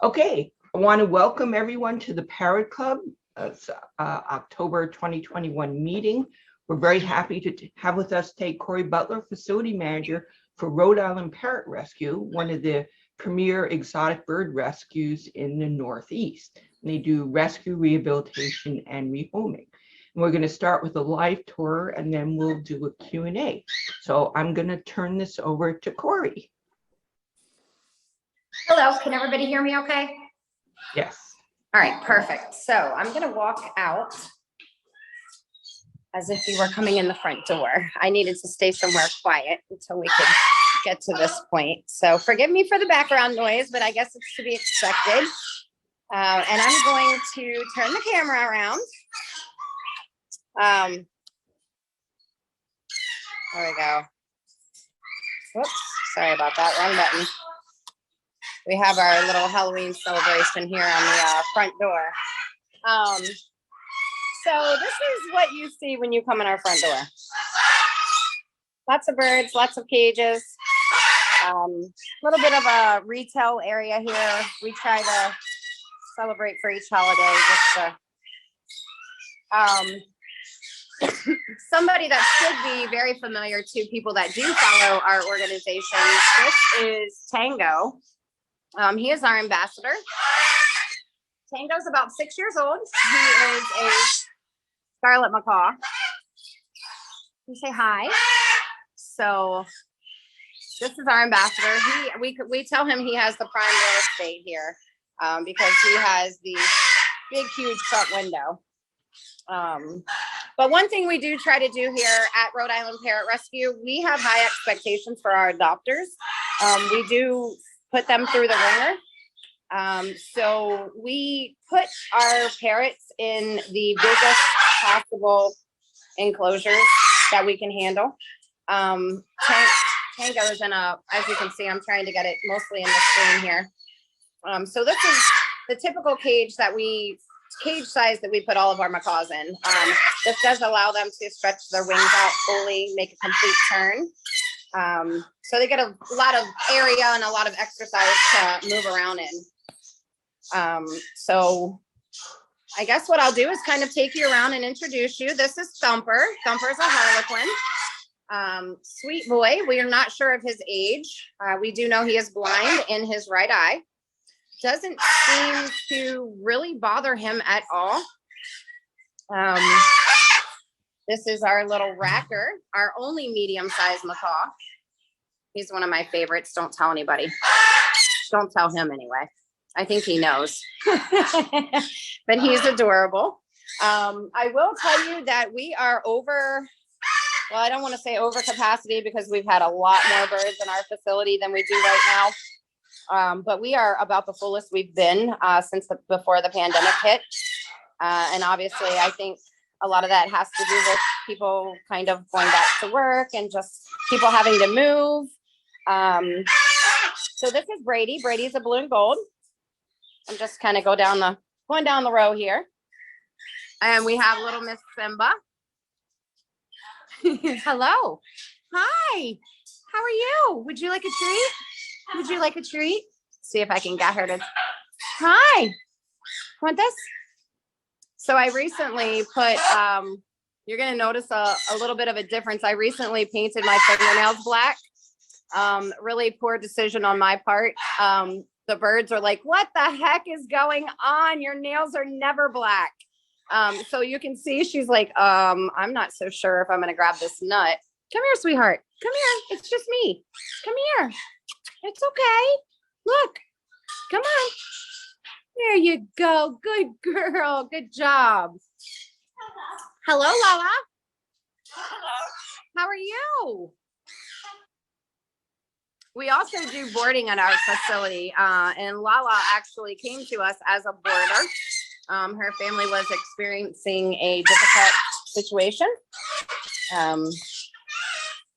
Okay, I want to welcome everyone to the Parrot Club. It's October 2021 meeting. We're very happy to have with us today Corrie Butler, Facility Manager for Rhode Island Parrot Rescue, one of the premier exotic bird rescues in the Northeast. And they do rescue, rehabilitation, and rehoming. And we're going to start with a live tour, and then we'll do a Q&A. So I'm going to turn this over to Corrie. Hello, can everybody hear me okay? Yes. All right, perfect. So I'm going to walk out as if you were coming in the front door. I needed to stay somewhere quiet until we could get to this point. So forgive me for the background noise, but I guess it's to be expected. And I'm going to turn the camera around. There we go. Whoops, sorry about that, wrong button. We have our little Halloween celebration here on the front door. So this is what you see when you come in our front door. Lots of birds, lots of cages. A little bit of a retail area here. We try to celebrate for each holiday. Just somebody that should be very familiar to people that do follow our organization. This is Tango. He is our ambassador. Tango's about 6 years old. He is a scarlet macaw. You say hi. So this is our ambassador. We tell him he has the prime real estate here because he has the big, huge front window. But one thing we do try to do here at Rhode Island Parrot Rescue, we have high expectations for our adopters. We do put them through the ringer. So we put our parrots in the biggest possible enclosures that we can handle. Tango is in a, as you can see, I'm trying to get it mostly in the screen here. So this is the typical cage size that we put all of our macaws in. This does allow them to stretch their wings out fully, make a complete turn. So they get a lot of area and a lot of exercise to move around in. So I guess what I'll do is kind of take you around and introduce you. This is Thumper. Thumper is a Harlequin. Sweet boy. We are not sure of his age. We do know he is blind in his right eye. Doesn't seem to really bother him at all. This is our little Racker, our only medium-sized macaw. He's one of my favorites. Don't tell anybody. Don't tell him anyway. I think he knows. But he's adorable. I will tell you that we are over, well, I don't want to say over capacity because we've had a lot more birds in our facility than we do right now. But we are about the fullest we've been since before the pandemic hit. And obviously, I think a lot of that has to do with people kind of going back to work and just people having to move. So this is Brady. Brady's a blue and gold. I'm just kind of going down the row here. And we have little Miss Simba. Hello. Hi. How are you? Would you like a treat? Would you like a treat? See if I can get her to. Hi. Want this? So I recently put, you're going to notice a little bit of a difference. I recently painted my fingernails black. Really poor decision on my part. The birds are like, what the heck is going on? Your nails are never black. So you can see she's like, I'm not so sure if I'm going to grab this nut. Come here, sweetheart. Come here. It's just me. Come here. It's okay. Look. Come on. There you go. Good girl. Good job. Hello, Lala. Hello. How are you? We also do boarding at our facility, and Lala actually came to us as a boarder. Her family was experiencing a difficult situation.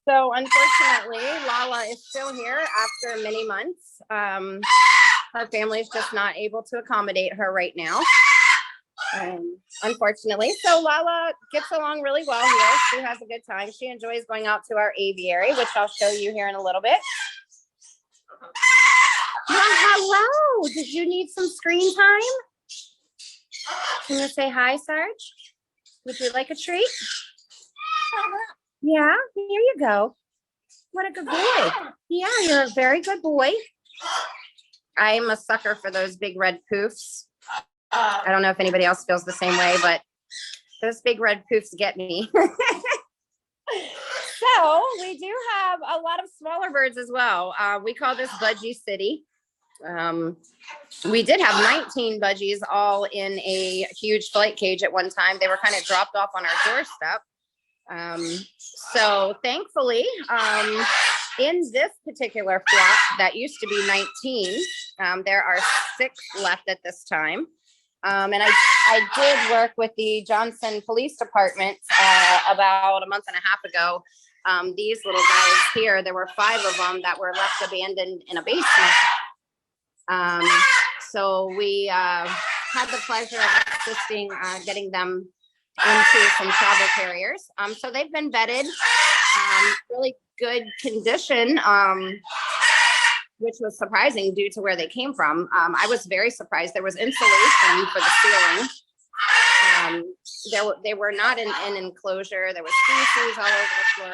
So unfortunately, Lala is still here after many months. Her family is just not able to accommodate her right now. Unfortunately, so Lala gets along really well here. She has a good time. She enjoys going out to our aviary, which I'll show you here in a little bit. Hi, hello. Did you need some screen time? Can you say hi, Sarge? Would you like a treat? Yeah, here you go. What a good boy. Yeah, you're a very good boy. I'm a sucker for those big red poofs. I don't know if anybody else feels the same way, but those big red poofs get me. So we do have a lot of smaller birds as well. We call this Budgie City. We did have 19 budgies all in a huge flight cage at one time. They were kind of dropped off on our doorstep. So thankfully, in this particular flock that used to be 19, there are 6 left at this time. And I did work with the Johnson Police Department about a month and a half ago. These little guys here, there were 5 of them that were left abandoned in a basement. So we had the pleasure of assisting getting them into some travel carriers. So they've been vetted, really good condition, which was surprising due to where they came from. I was very surprised. There was insulation for the ceiling. They were not in an enclosure. There was feces all over the floor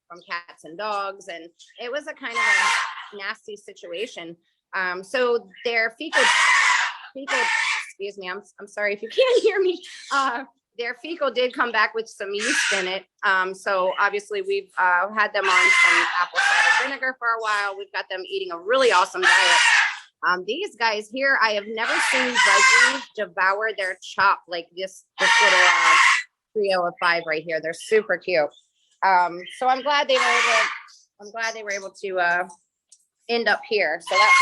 from cats and dogs, and it was a kind of a nasty situation. So their fecal, excuse me, I'm sorry if you can't hear me. Their fecal did come back with some yeast in it. So obviously we've had them on some apple cider vinegar for a while. We've got them eating a really awesome diet. These guys here, I have never seen budgies devour their chop like this little trio of 5 right here. They're super cute. So I'm glad they were able to end up here. So that's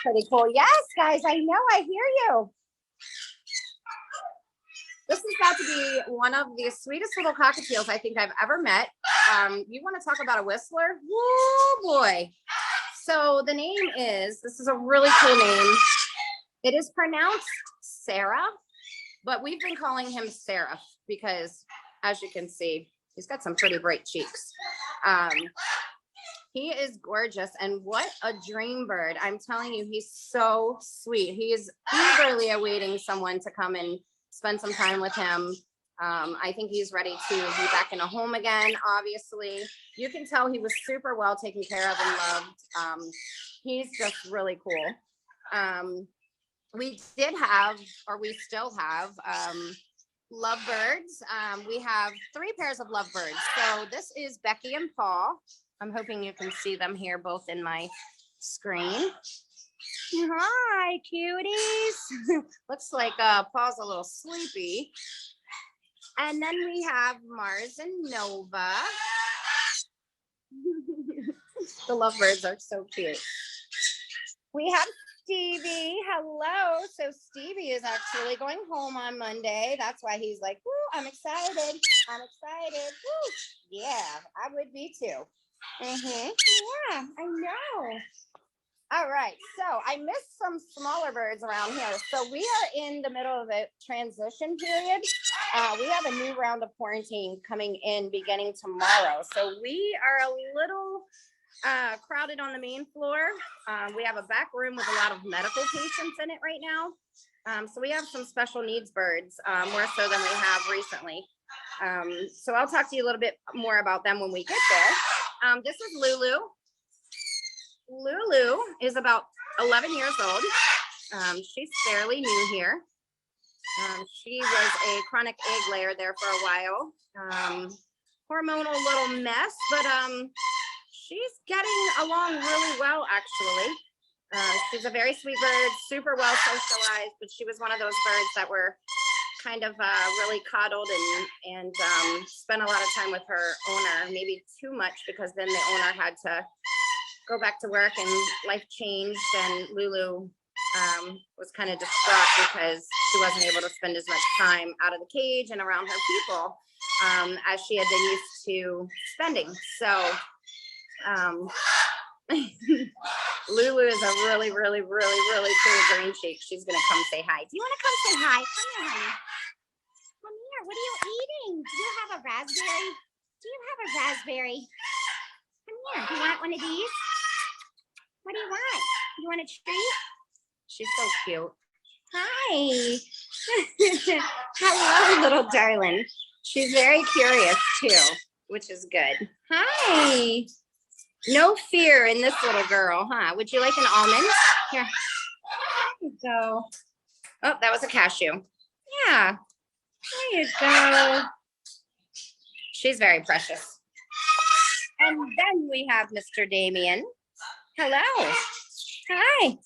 pretty cool. Yes, guys, I know, I hear you. This is about to be one of the sweetest little cockatiels I think I've ever met. You want to talk about a whistler? Whoa, boy. So the name is, this is a really cool name. It is pronounced Sarah, but we've been calling him Seraph because, as you can see, he's got some pretty bright cheeks. He is gorgeous, and what a dream bird. I'm telling you, he's so sweet. He is eagerly awaiting someone to come and spend some time with him. I think he's ready to be back in a home again, obviously. You can tell he was super well taken care of and loved. He's just really cool. We did have, or we still have, lovebirds. We have 3 pairs of lovebirds. So this is Becky and Paul. I'm hoping you can see them here both in my screen. Hi, cuties. Looks like Paul's a little sleepy. And then we have Mars and Nova. The lovebirds are so cute. We have Stevie. Hello. So Stevie is actually going home on Monday. That's why he's like, woo, I'm excited. I'm excited. Woo. Yeah, I would be too. Yeah, I know. All right, so I missed some smaller birds around here. So we are in the middle of a transition period. We have a new round of quarantine coming in beginning tomorrow. So we are a little crowded on the main floor. We have a back room with a lot of medical patients in it right now. So we have some special needs birds, more so than we have recently. So I'll talk to you a little bit more about them when we get there. This is Lulu. Lulu is about 11 years old. She's fairly new here. She was a chronic egg layer there for a while. Hormonal little mess, but she's getting along really well, actually. She's a very sweet bird, super well socialized, but she was one of those birds that were kind of really coddled and spent a lot of time with her owner, maybe too much, because then the owner had to go back to work and life changed, and Lulu was kind of distraught because she wasn't able to spend as much time out of the cage and around her people as she had been used to spending. So Lulu is a really, really, really, really cool green cheek. She's gonna come say hi. Do you want to come say hi? Come here, honey. Come here. What are you eating? Do you have a raspberry? Do you have a raspberry? Come here. Do you want one of these? What do you want? You want a treat? She's so cute. Hi. Hello, little darling. She's very curious too, which is good. Hi. No fear in this little girl, huh? Would you like an almond? Here. There you go. Oh, that was a cashew. Yeah. There you go. She's very precious. And then we have Mr. Damien. Hello. Hi.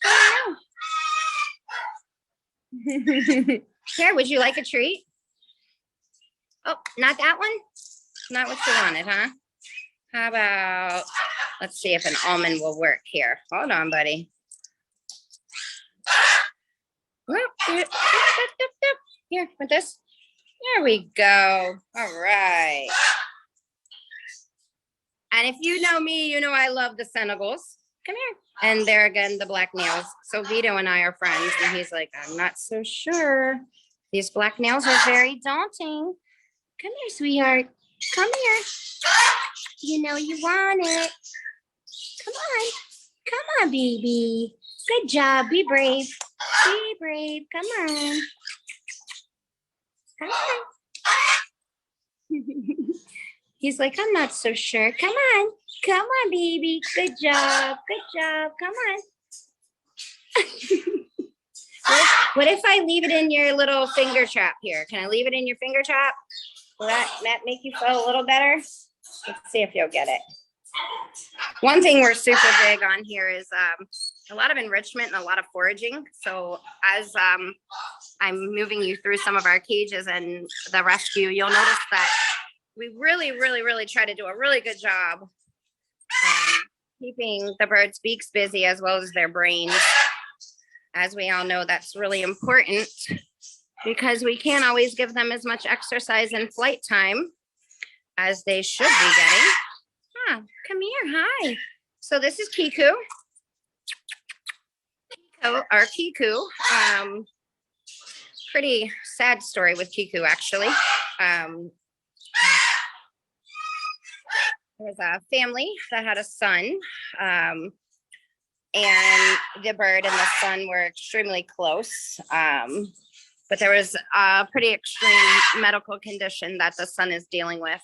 Hello. Here, would you like a treat? Oh, not that one? Not what you wanted, huh? How about, let's see if an almond will work here. Hold on, buddy. Here, with this. There we go. All right. And if you know me, you know I love the Senegals. Come here. And there again, the black nails. So Vito and I are friends, and he's like, I'm not so sure. These black nails are very daunting. Come here, sweetheart. Come here. You know you want it. Come on. Come on, baby. Good job. Be brave. Be brave. Come on. Come on. He's like, I'm not so sure. Come on. Come on, baby. Good job. Good job. Come on. What if I leave it in your little finger trap here? Can I leave it in your finger trap? Will that make you feel a little better? Let's see if you'll get it. One thing we're super big on here is a lot of enrichment and a lot of foraging. So as I'm moving you through some of our cages and the rescue, you'll notice that we really try to do a really good job keeping the birds' beaks busy as well as their brains. As we all know, that's really important because we can't always give them as much exercise and flight time as they should be getting. Huh, come here, hi. So this is Kiku. Our Kiku. Pretty sad story with Kiku, actually. There was a family that had a son, and the bird and the son were extremely close. But there was a pretty extreme medical condition that the son is dealing with.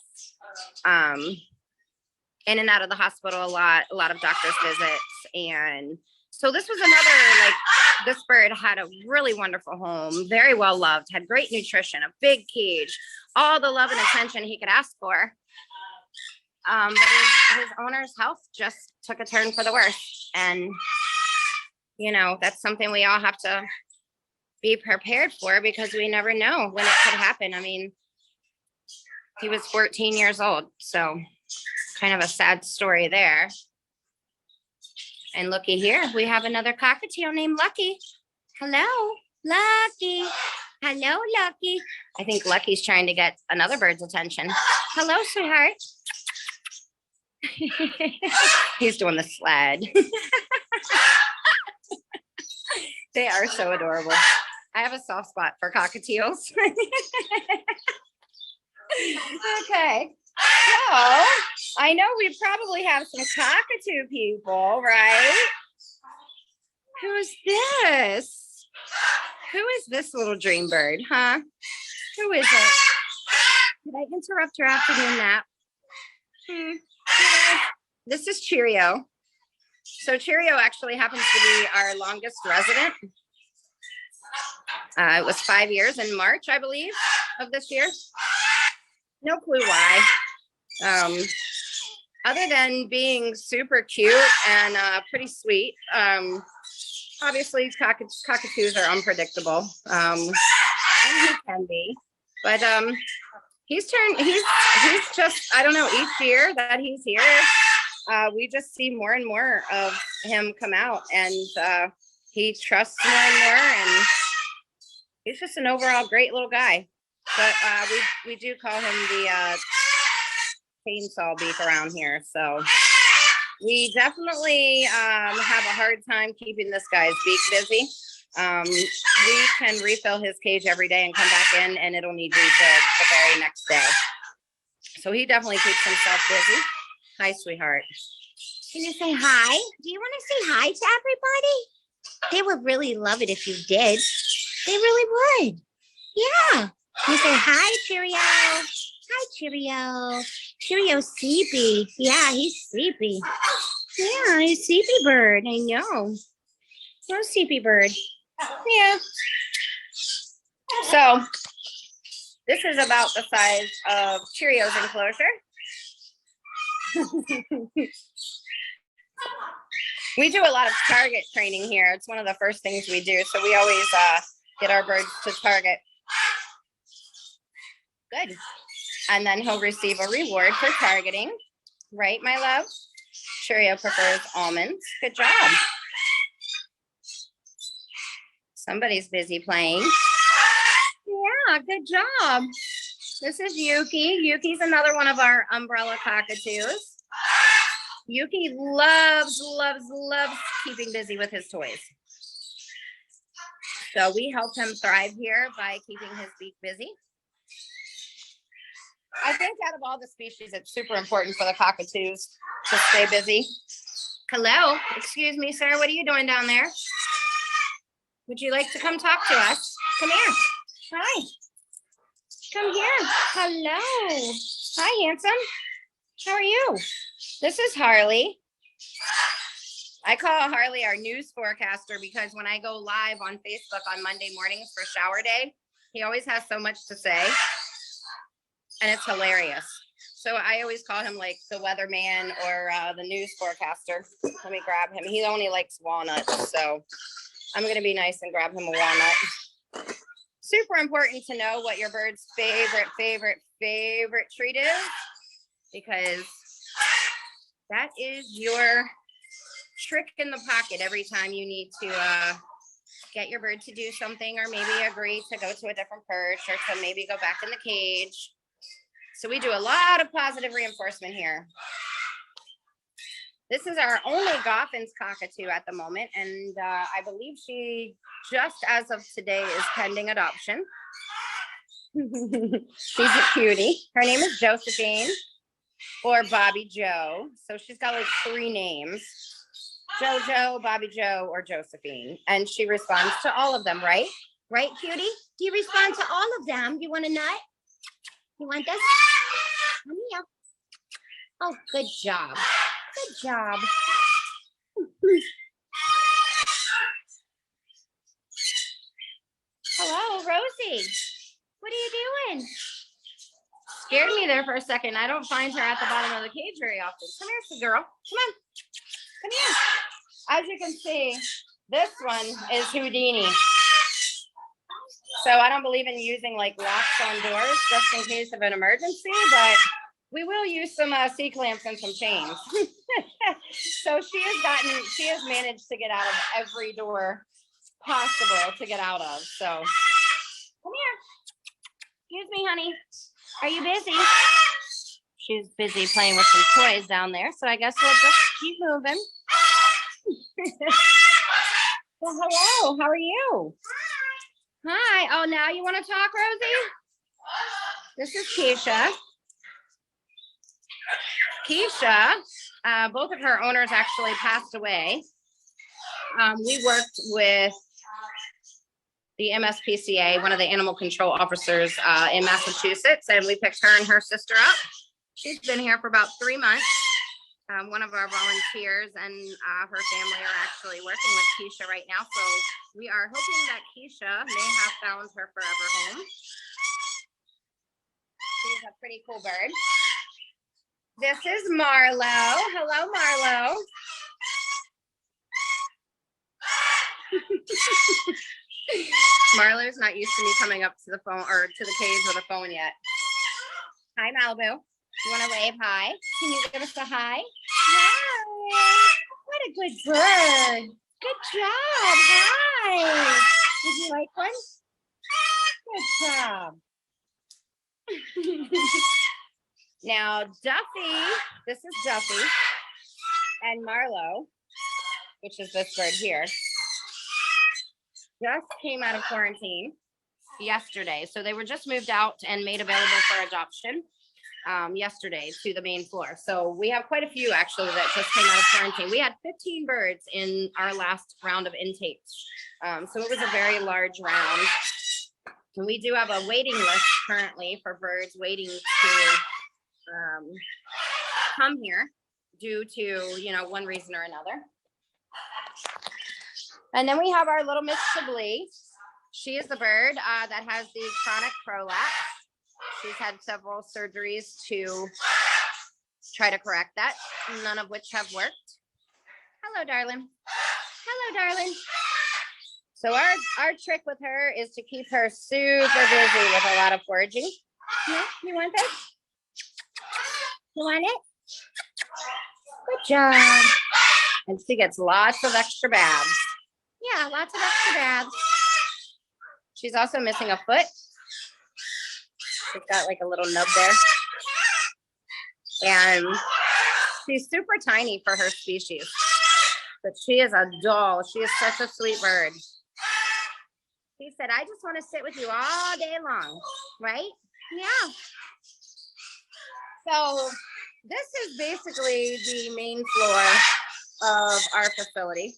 In and out of the hospital a lot of doctor's visits. And so this was another, like, this bird had a really wonderful home, very well loved, had great nutrition, a big cage, all the love and attention he could ask for. But his owner's health just took a turn for the worse. And, you know, that's something we all have to be prepared for because we never know when it could happen. I mean, he was 14 years old, so kind of a sad story there. And looky here, we have another cockatiel named Lucky. Hello, Lucky. Hello, Lucky. I think Lucky's trying to get another bird's attention. Hello, sweetheart. He's doing the sled. They are so adorable. I have a soft spot for cockatiels. Okay. So I know we probably have some cockatoo people, right? Who's this? Who is this little dream bird, huh? Who is it? Did I interrupt your afternoon nap? This is Cheerio. So Cheerio actually happens to be our longest resident. It was 5 years in March, I believe, of this year. No clue why. Other than being super cute and pretty sweet. Obviously, cockatoos are unpredictable, and he can be. But he's just, I don't know, each year that he's here, we just see more and more of him come out, and he trusts more and more, and he's just an overall great little guy. But we do call him the chainsaw beak around here. So we definitely have a hard time keeping this guy's beak busy. We can refill his cage every day and come back in, and it'll need refilled the very next day. So he definitely keeps himself busy. Hi, sweetheart. Can you say hi? Do you want to say hi to everybody? They would really love it if you did. They really would. Yeah. You say hi, Cheerio. Hi, Cheerio. Cheerio sleepy. Yeah, he's sleepy. Yeah, he's sleepy bird. I know. No sleepy bird. Yeah. So this is about the size of Cheerio's enclosure. We do a lot of target training here. It's one of the first things we do. So we always get our birds to target. Good. And then he'll receive a reward for targeting. Right, my love? Cheerio prefers almonds. Good job. Somebody's busy playing. Yeah, good job. This is Yuki. Yuki's another one of our umbrella cockatoos. Yuki loves keeping busy with his toys. So we help him thrive here by keeping his beak busy. I think out of all the species, it's super important for the cockatoos to stay busy. Hello, excuse me, sir. What are you doing down there? Would you like to come talk to us? Come here. Hi. Come here. Hello. Hi, handsome. How are you? This is Harley. I call Harley our news forecaster because when I go live on Facebook on Monday mornings for shower day, he always has so much to say. And it's hilarious. So I always call him like the weatherman or the news forecaster. Let me grab him. He only likes walnuts. So I'm going to be nice and grab him a walnut. Super important to know what your bird's favorite treat is, because that is your trick in the pocket every time you need to get your bird to do something, or maybe agree to go to a different perch, or to maybe go back in the cage. So we do a lot of positive reinforcement here. This is our only Goffin's cockatoo at the moment, and I believe she, just as of today, is pending adoption. She's a cutie. Her name is Josephine, or Bobby Joe. So she's got like 3 names: Jojo, Bobby Joe, or Josephine. And she responds to all of them, right? Right, cutie? Do you respond to all of them? You want a nut? You want this? Come here. Oh, good job. Good job. Hello, Rosie. What are you doing? Scared me there for a second. I don't find her at the bottom of the cage very often. Come here, sweet girl. Come on. Come here. As you can see, this one is Houdini. So I don't believe in using like locks on doors just in case of an emergency, but we will use some C-clamps and some chains. So she has managed to get out of every door possible to get out of. So come here. Excuse me, honey. Are you busy? She's busy playing with some toys down there. So I guess we'll just keep moving. Well, hello. How are you? Hi. Oh, now you want to talk, Rosie? This is Keisha. Keisha, both of her owners actually passed away. We worked with the MSPCA, one of the animal control officers in Massachusetts, and we picked her and her sister up. She's been here for about 3 months. One of our volunteers and her family are actually working with Keisha right now. So we are hoping that Keisha may have found her forever home. She's a pretty cool bird. This is Marlo. Hello, Marlo. Marlo's not used to me coming up to the phone or to the cage with a phone yet. Hi, Malibu. You want to wave hi? Can you give us a hi? Hi. What a good bird. Good job. Hi. Did you like one? Good job. Now, Duffy, this is Duffy, and Marlo, which is this bird here, just came out of quarantine yesterday. So they were just moved out and made available for adoption. yesterday to the main floor. So we have quite a few actually that just came out of quarantine. We had 15 birds in our last round of intakes. So it was a very large round. And we do have a waiting list currently for birds waiting to come here due to, you know, one reason or another. And then we have our little Miss Chablis. She is the bird that has the chronic prolapse. She's had several surgeries to try to correct that, none of which have worked. Hello, darling. Hello, darling. So our trick with her is to keep her super busy with a lot of foraging. No, you want this? You want it? Good job. And she gets lots of extra baths. Yeah, lots of extra baths. She's also missing a foot. She's got like a little nub there. And she's super tiny for her species. But she is a doll. She is such a sweet bird. He said, I just want to sit with you all day long, right? Yeah. So this is basically the main floor of our facility.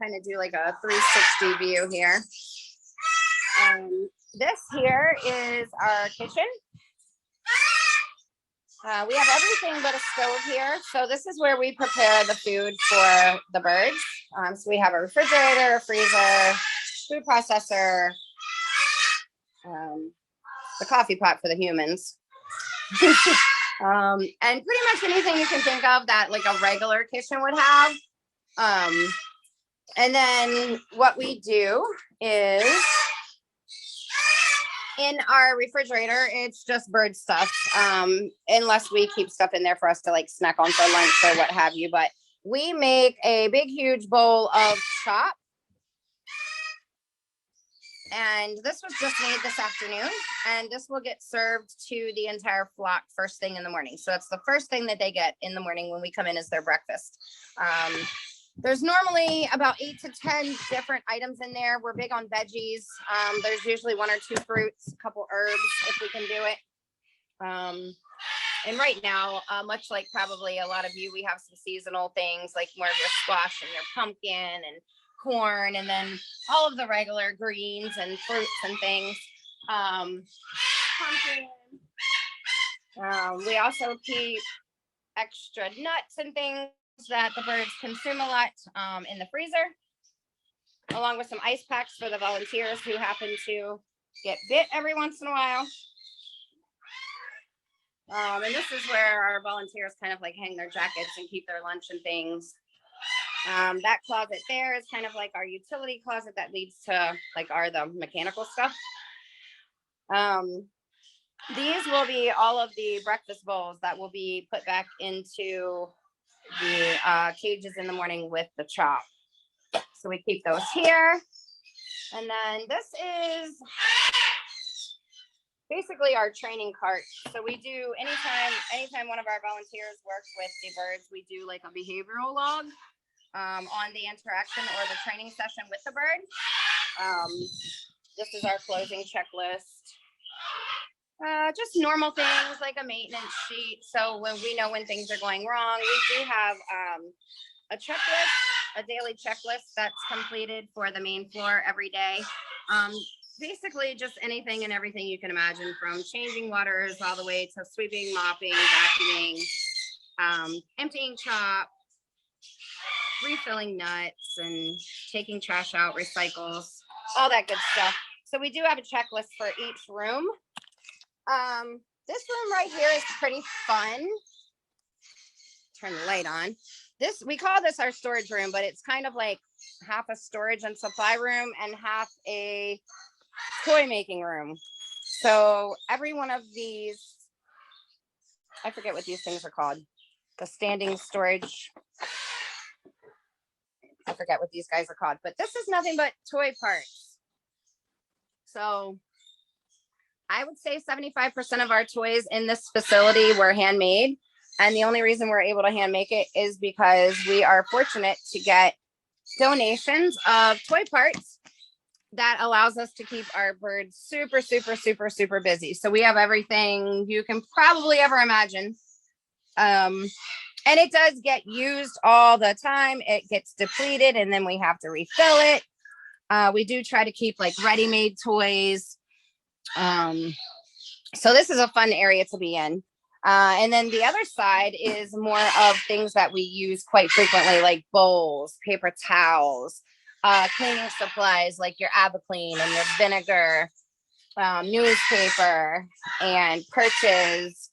Kind of do like a 360 view here. This here is our kitchen. We have everything but a stove here. So this is where we prepare the food for the birds. So we have a refrigerator, a freezer, food processor, the coffee pot for the humans. And pretty much anything you can think of that like a regular kitchen would have. And then what we do is in our refrigerator, it's just bird stuff, unless we keep stuff in there for us to like snack on for lunch or what have you. But we make a big, huge bowl of chop. And this was just made this afternoon, and this will get served to the entire flock first thing in the morning. So that's the first thing that they get in the morning when we come in is their breakfast. There's normally about 8 to 10 different items in there. We're big on veggies. There's usually 1 or 2 fruits, a couple herbs if we can do it. And right now, much like probably a lot of you, we have some seasonal things like more of your squash and your pumpkin and corn, and then all of the regular greens and fruits and things. Pumpkin. We also keep extra nuts and things that the birds consume a lot in the freezer, along with some ice packs for the volunteers who happen to get bit every once in a while. And this is where our volunteers kind of like hang their jackets and keep their lunch and things. That closet there is kind of like our utility closet that leads to like the mechanical stuff. These will be all of the breakfast bowls that will be put back into the cages in the morning with the chop. So we keep those here. And then this is basically our training cart. So we do anytime one of our volunteers works with the birds, we do like a behavioral log on the interaction or the training session with the bird. This is our closing checklist. Just normal things like a maintenance sheet. So when we know when things are going wrong, we do have a checklist, a daily checklist that's completed for the main floor every day. Basically just anything and everything you can imagine, from changing waters all the way to sweeping, mopping, vacuuming, emptying chop, refilling nuts, and taking trash out, recycles, all that good stuff. So we do have a checklist for each room. This room right here is pretty fun. Turn the light on. We call this our storage room, but it's kind of like half a storage and supply room and half a toy making room. So every one of these, I forget what these things are called. The standing storage. I forget what these guys are called, but this is nothing but toy parts. So I would say 75% of our toys in this facility were handmade. And the only reason we're able to hand make it is because we are fortunate to get donations of toy parts that allows us to keep our birds super, super, super, super busy. So we have everything you can probably ever imagine. And it does get used all the time. It gets depleted and then we have to refill it. We do try to keep like ready-made toys. So this is a fun area to be in. And then the other side is more of things that we use quite frequently, like bowls, paper towels, cleaning supplies like your AvaClean and your vinegar, newspaper and perches,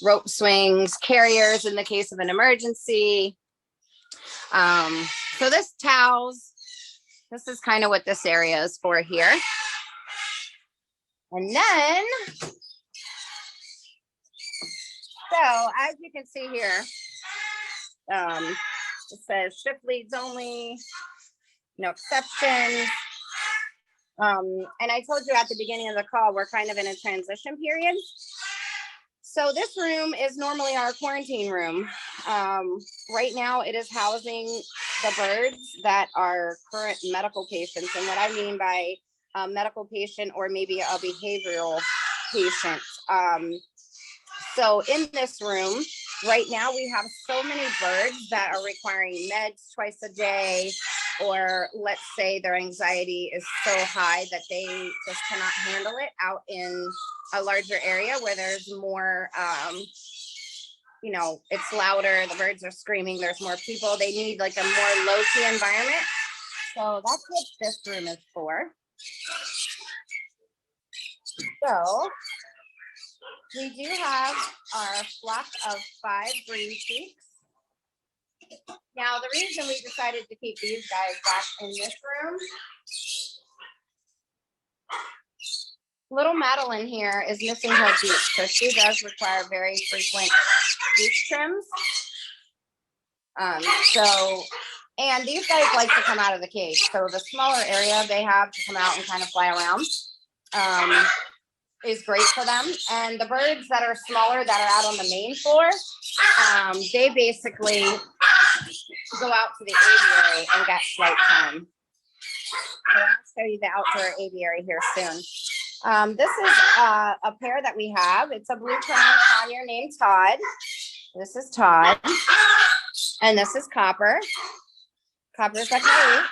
rope swings, carriers in the case of an emergency. So this towels, this is kind of what this area is for here. And then, so as you can see here, it says shift leads only, no exceptions. And I told you at the beginning of the call, we're kind of in a transition period. So this room is normally our quarantine room. Right now it is housing the birds that are current medical patients. And what I mean by a medical patient or maybe a behavioral patient. So in this room right now, we have so many birds that are requiring meds twice a day, or let's say their anxiety is so high that they just cannot handle it out in a larger area where there's more, you know, it's louder, the birds are screaming, there's more people, they need like a more low-key environment. So that's what this room is for. So we do have our flock of 5 green cheeks. Now, the reason we decided to keep these guys back in this room, little Madeline here is missing her beak, so she does require very frequent beak trims. And these guys like to come out of the cage, so the smaller area they have to come out and kind of fly around is great for them. And the birds that are smaller that are out on the main floor, they basically go out to the aviary and get flight time. So I'll show you the outdoor aviary here soon. This is a pair that we have. It's a blue crown conure named Todd. This is Todd. And this is Copper. Copper's like my week.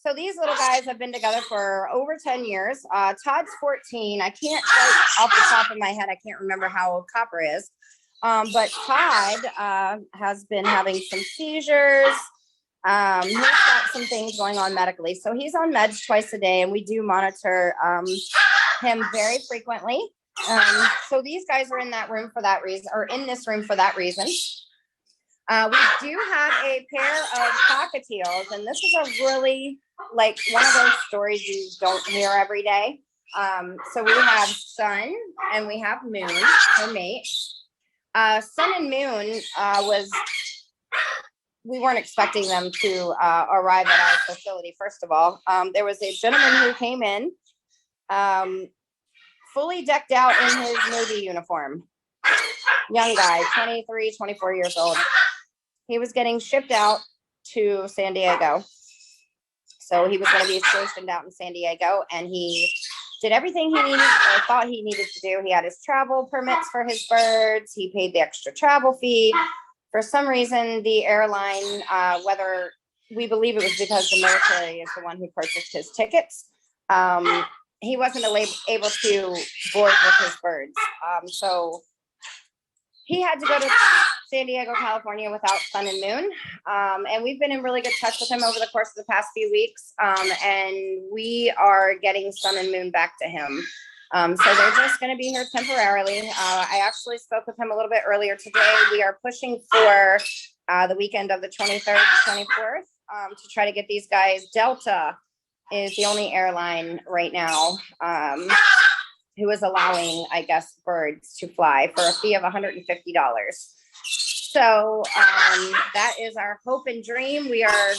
So these little guys have been together for over 10 years. Todd's 14. I can't quite off the top of my head, I can't remember how old Copper is. But Todd has been having some seizures. He's got some things going on medically. So he's on meds twice a day, and we do monitor him very frequently. So these guys are in that room for that reason, or in this room for that reason. We do have a pair of cockatiels, and this is a really, like, one of those stories you don't hear every day. So we have Sun and we have Moon, her mate. Sun and Moon we weren't expecting them to arrive at our facility, first of all. There was a gentleman who came in fully decked out in his Navy uniform. Young guy, 23, 24 years old. He was getting shipped out to San Diego. So he was going to be stationed out in San Diego, and he did everything he needed or thought he needed to do. He had his travel permits for his birds. He paid the extra travel fee. For some reason, the airline, whether we believe it was because the military is the one who purchased his tickets, he wasn't able to board with his birds. So he had to go to San Diego, California without Sun and Moon. And we've been in really good touch with him over the course of the past few weeks. And we are getting Sun and Moon back to him. So they're just going to be here temporarily. I actually spoke with him a little bit earlier today. We are pushing for the weekend of the 23rd, 24th to try to get these guys. Delta is the only airline right now who is allowing, I guess, birds to fly for a fee of $150. So that is our hope and dream. We are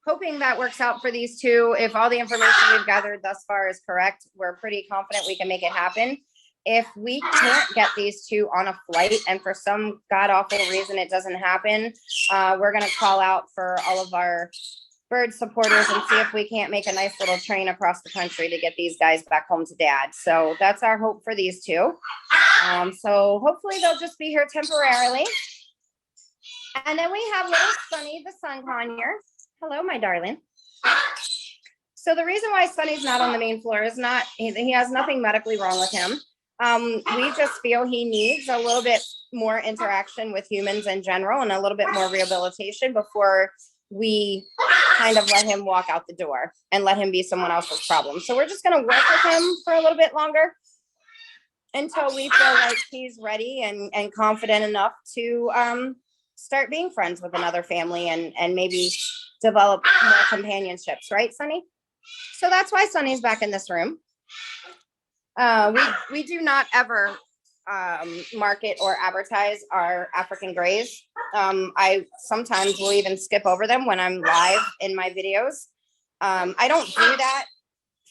hoping that works out for these two. If all the information we've gathered thus far is correct, we're pretty confident we can make it happen. If we can't get these two on a flight and for some god awful reason it doesn't happen, we're going to call out for all of our bird supporters and see if we can't make a nice little train across the country to get these guys back home to dad. So that's our hope for these two. So hopefully they'll just be here temporarily. And then we have little Sunny, the sun conure. Hello, my darling. So the reason why Sunny's not on the main floor is not, he has nothing medically wrong with him. We just feel he needs a little bit more interaction with humans in general and a little bit more rehabilitation before we kind of let him walk out the door and let him be someone else's problem. So we're just going to work with him for a little bit longer until we feel like he's ready and confident enough to start being friends with another family and maybe develop more companionships, right, Sunny? So that's why Sunny's back in this room. We do not ever market or advertise our African grays. I sometimes will even skip over them when I'm live in my videos. I don't do that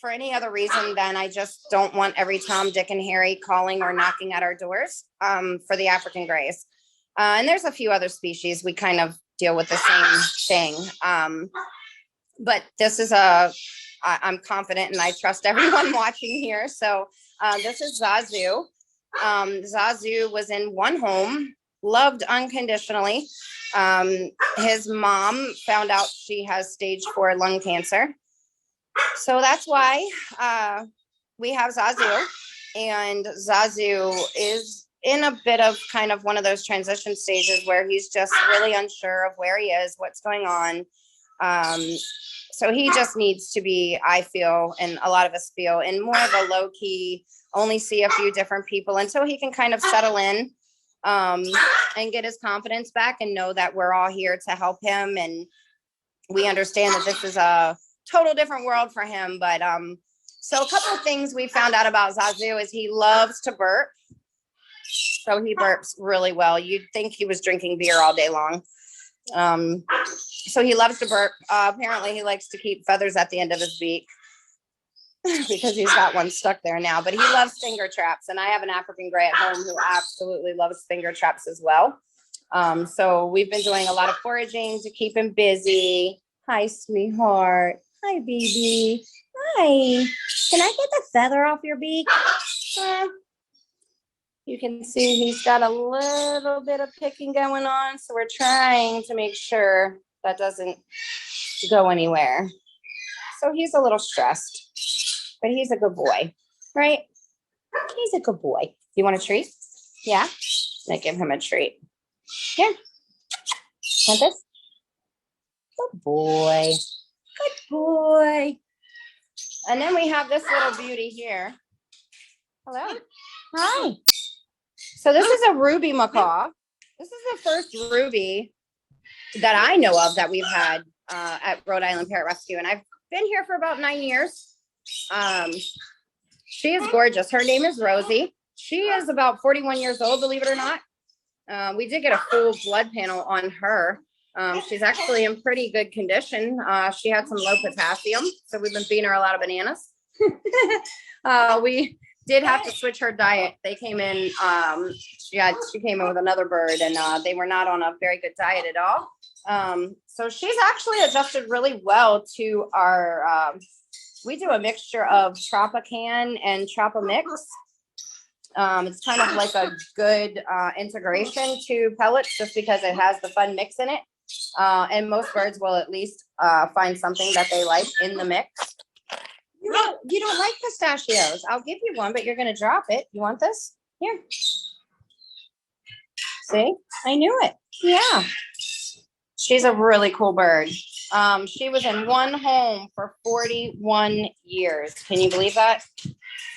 for any other reason than I just don't want every Tom, Dick, and Harry calling or knocking at our doors for the African grays. And there's a few other species we kind of deal with the same thing. But this is I'm confident and I trust everyone watching here. So this is Zazu. Zazu was in one home, loved unconditionally. His mom found out she has stage 4 lung cancer. So that's why we have Zazu. And Zazu is in a bit of kind of one of those transition stages where he's just really unsure of where he is, what's going on. So he just needs to be, I feel, and a lot of us feel, in more of a low key, only see a few different people until he can kind of settle in and get his confidence back and know that we're all here to help him. And we understand that this is a total different world for him. But so a couple of things we found out about Zazu is he loves to burp. So he burps really well. You'd think he was drinking beer all day long. So he loves to burp. Apparently he likes to keep feathers at the end of his beak because he's got one stuck there now, but he loves finger traps. And I have an African gray at home who absolutely loves finger traps as well. So we've been doing a lot of foraging to keep him busy. Hi, sweetheart. Hi, baby. Hi. Can I get the feather off your beak? You can see he's got a little bit of picking going on. So we're trying to make sure that doesn't go anywhere. So he's a little stressed, but he's a good boy, right? He's a good boy. You want a treat? Yeah? I give him a treat. Here. Want this? Good boy. Good boy. And then we have this little beauty here. Hello. Hi. So this is a ruby macaw. This is the first ruby that I know of that we've had at Rhode Island Parrot Rescue. And I've been here for about 9 years. She is gorgeous. Her name is Rosie. She is about 41 years old, believe it or not. We did get a full blood panel on her. She's actually in pretty good condition. She had some low potassium, so we've been feeding her a lot of bananas. We did have to switch her diet. They came in, she came in with another bird and they were not on a very good diet at all. So she's actually adjusted really well to our, we do a mixture of Tropican and Tropamix. It's kind of like a good integration to pellets just because it has the fun mix in it. And most birds will at least find something that they like in the mix. You don't like pistachios. I'll give you one, but you're going to drop it. You want this? Here. See? I knew it. Yeah. She's a really cool bird. She was in one home for 41 years. Can you believe that?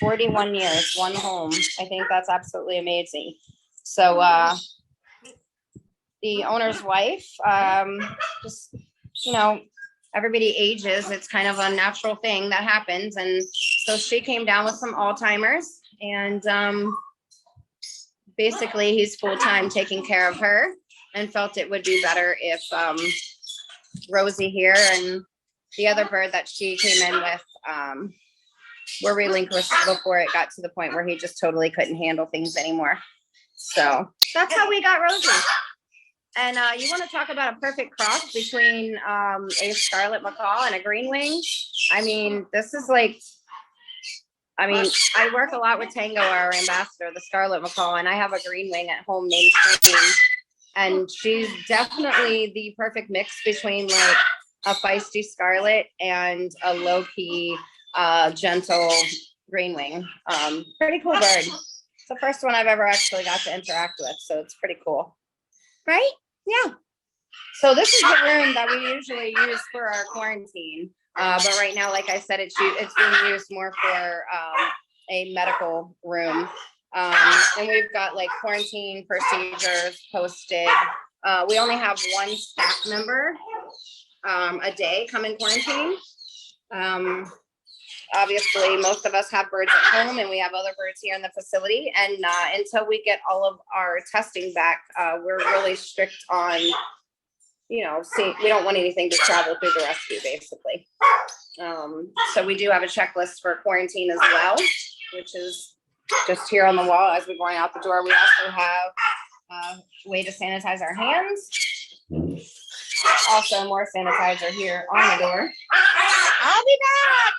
41 years, one home. I think that's absolutely amazing. So the owner's wife, just, you know, everybody ages. It's kind of a natural thing that happens. And so she came down with some Alzheimer's and basically he's full-time taking care of her and felt it would be better if Rosie here and the other bird that she came in with were relinquished before it got to the point where he just totally couldn't handle things anymore. So that's how we got Rosie. And you want to talk about a perfect cross between a scarlet macaw and a green wing. I mean, this is like, I mean, I work a lot with Tango, our ambassador, the scarlet macaw, and I have a green wing at home named Queen. And she's definitely the perfect mix between like a feisty scarlet and a low-key, gentle green wing. Pretty cool bird. It's the first one I've ever actually got to interact with, so it's pretty cool. Right? Yeah. So this is the room that we usually use for our quarantine. But right now, like I said, it's being used more for a medical room. And we've got like quarantine procedures posted. We only have one staff member a day come in quarantine. Obviously, most of us have birds at home and we have other birds here in the facility. And until we get all of our testing back, we're really strict on, you know, we don't want anything to travel through the rescue, basically. So we do have a checklist for quarantine as well, which is just here on the wall as we're going out the door. We also have a way to sanitize our hands. Also more sanitizer here on the door. I'll be back.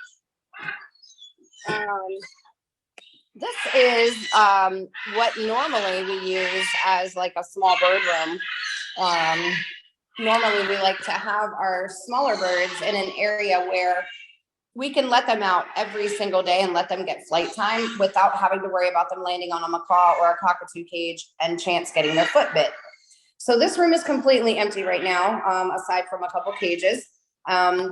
This is what normally we use as like a small bird room. Normally we like to have our smaller birds in an area where we can let them out every single day and let them get flight time without having to worry about them landing on a macaw or a cockatoo cage and chance getting their foot bit. So this room is completely empty right now, aside from a couple cages.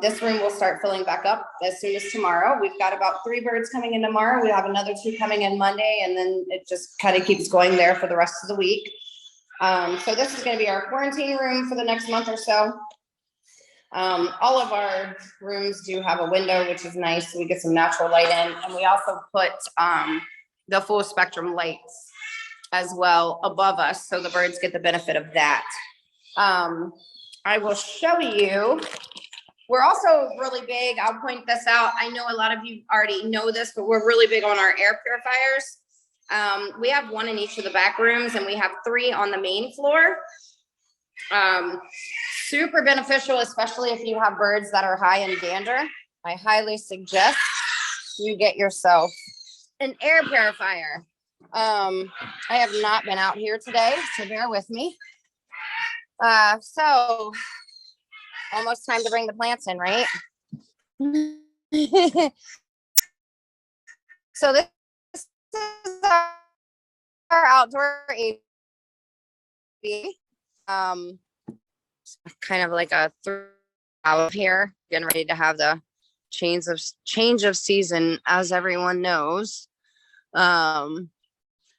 This room will start filling back up as soon as tomorrow. We've got about 3 birds coming in tomorrow. We have another 2 coming in Monday, and then it just kind of keeps going there for the rest of the week. So this is going to be our quarantine room for the next month or so. All of our rooms do have a window, which is nice. So we get some natural light in, and we also put the full spectrum lights as well above us, so the birds get the benefit of that. I will show you. We're also really big. I'll point this out. I know a lot of you already know this, but we're really big on our air purifiers. We have 1 in each of the back rooms, and we have 3 on the main floor. Super beneficial, especially if you have birds that are high in dander. I highly suggest you get yourself an air purifier. I have not been out here today, so bear with me. So almost time to bring the plants in, right? So this is our outdoor AV. Kind of like a out here, getting ready to have the change of season, as everyone knows.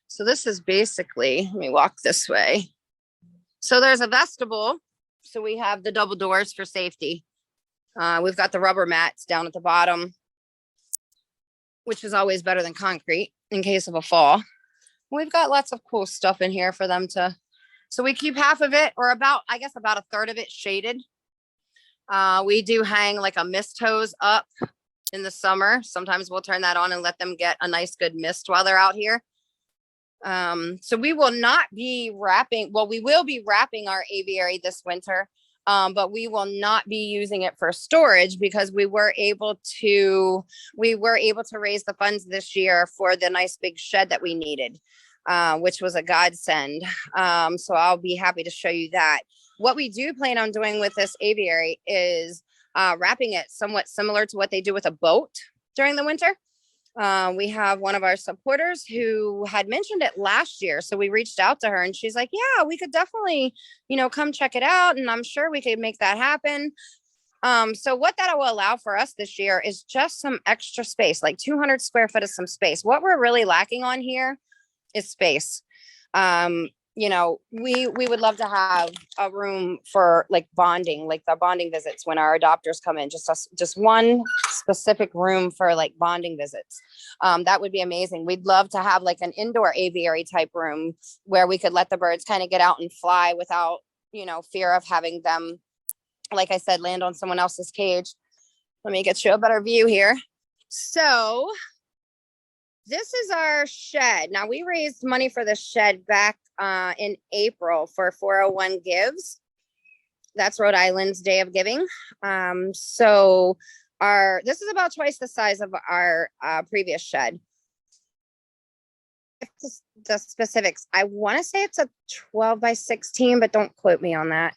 So this is basically, let me walk this way. So there's a vestibule. So we have the double doors for safety. We've got the rubber mats down at the bottom, which is always better than concrete in case of a fall. We've got lots of cool stuff in here for them to, so we keep half of it, or about, I guess about 1/3 of it shaded. We do hang like a mist hose up in the summer. Sometimes we'll turn that on and let them get a nice good mist while they're out here. So we will not be wrapping, well, we will be wrapping our aviary this winter, but we will not be using it for storage because we were able to raise the funds this year for the nice big shed that we needed, which was a godsend. So I'll be happy to show you that. What we do plan on doing with this aviary is wrapping it somewhat similar to what they do with a boat during the winter. We have one of our supporters who had mentioned it last year. So we reached out to her and she's like, yeah, we could definitely, come check it out. And I'm sure we could make that happen. So what that will allow for us this year is just some extra space, like 200 square foot of some space. What we're really lacking on here is space. We would love to have a room for like bonding, like the bonding visits when our adopters come in, just one specific room for like bonding visits. That would be amazing. We'd love to have like an indoor aviary type room where we could let the birds kind of get out and fly without, fear of having them, like I said, land on someone else's cage. Let me get you a better view here. So this is our shed. Now we raised money for the shed back in April for 401 Gives. That's Rhode Island's Day of Giving. So this is about twice the size of our previous shed. The specifics, I want to say it's a 12 by 16, but don't quote me on that.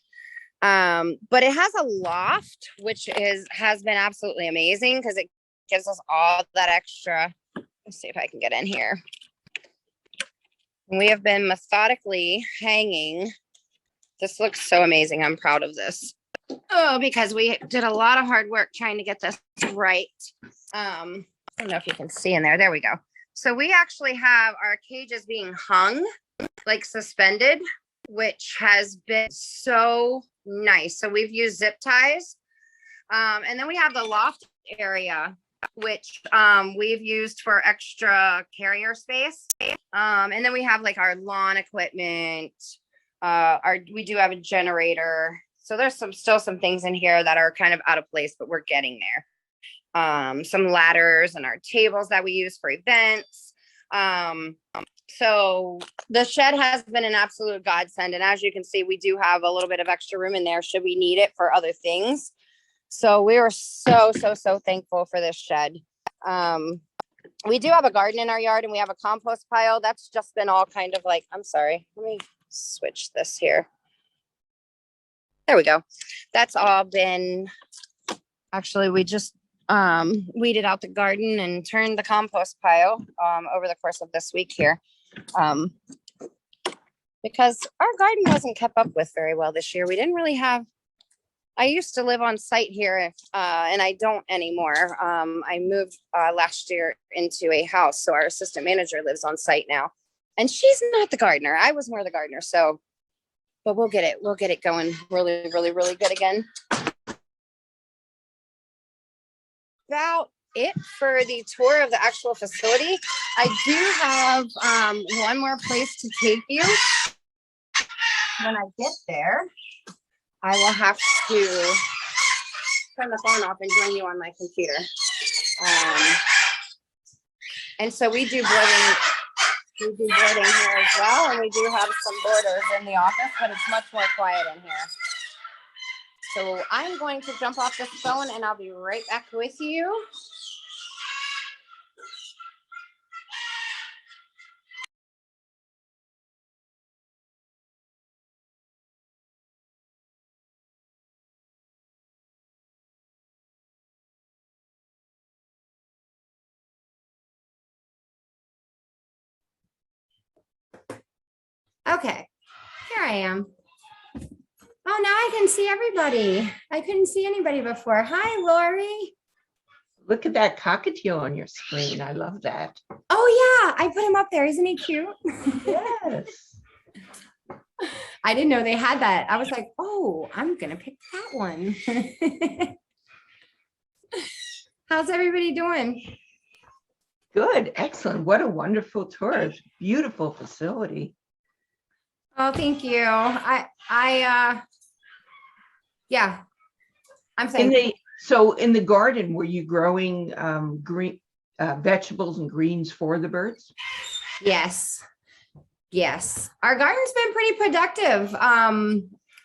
But it has a loft, which has been absolutely amazing because it gives us all that extra. Let's see if I can get in here. We have been methodically hanging. This looks so amazing. I'm proud of this. Oh, because we did a lot of hard work trying to get this right. I don't know if you can see in there. There we go. So we actually have our cages being hung, like suspended, which has been so nice. So we've used zip ties. And then we have the loft area, which we've used for extra carrier space. And then we have like our lawn equipment. We do have a generator. So there's still some things in here that are kind of out of place, but we're getting there. Some ladders and our tables that we use for events. So the shed has been an absolute godsend. And as you can see, we do have a little bit of extra room in there should we need it for other things. So we were so thankful for this shed. We do have a garden in our yard and we have a compost pile. That's just been all kind of like, I'm sorry, let me switch this here. There we go. That's all been, actually, we just weeded out the garden and turned the compost pile over the course of this week here. Because our garden wasn't kept up with very well this year. We didn't really have, I used to live on site here and I don't anymore. I moved last year into a house. So our assistant manager lives on site now and she's not the gardener. I was more the gardener. So, but we'll get it going really good again. About it for the tour of the actual facility. I do have one more place to take you. When I get there, I will have to turn the phone off and join you on my computer. And so we do boarding here as well, and we do have some boarders in the office, but it's much more quiet in here. So I'm going to jump off this phone and I'll be right back with you. Okay, here I am. Oh, now I can see everybody. I couldn't see anybody before. Hi, Lori. Look at that cockatiel on your screen. I love that. Oh yeah, I put him up there. Isn't he cute? Yes. I didn't know they had that. I was like, oh, I'm gonna pick that one. How's everybody doing? Good. Excellent. What a wonderful tour. Beautiful facility. Oh, thank you. Yeah, I'm saying. So in the garden, were you growing green vegetables and greens for the birds? Yes. Our garden's been pretty productive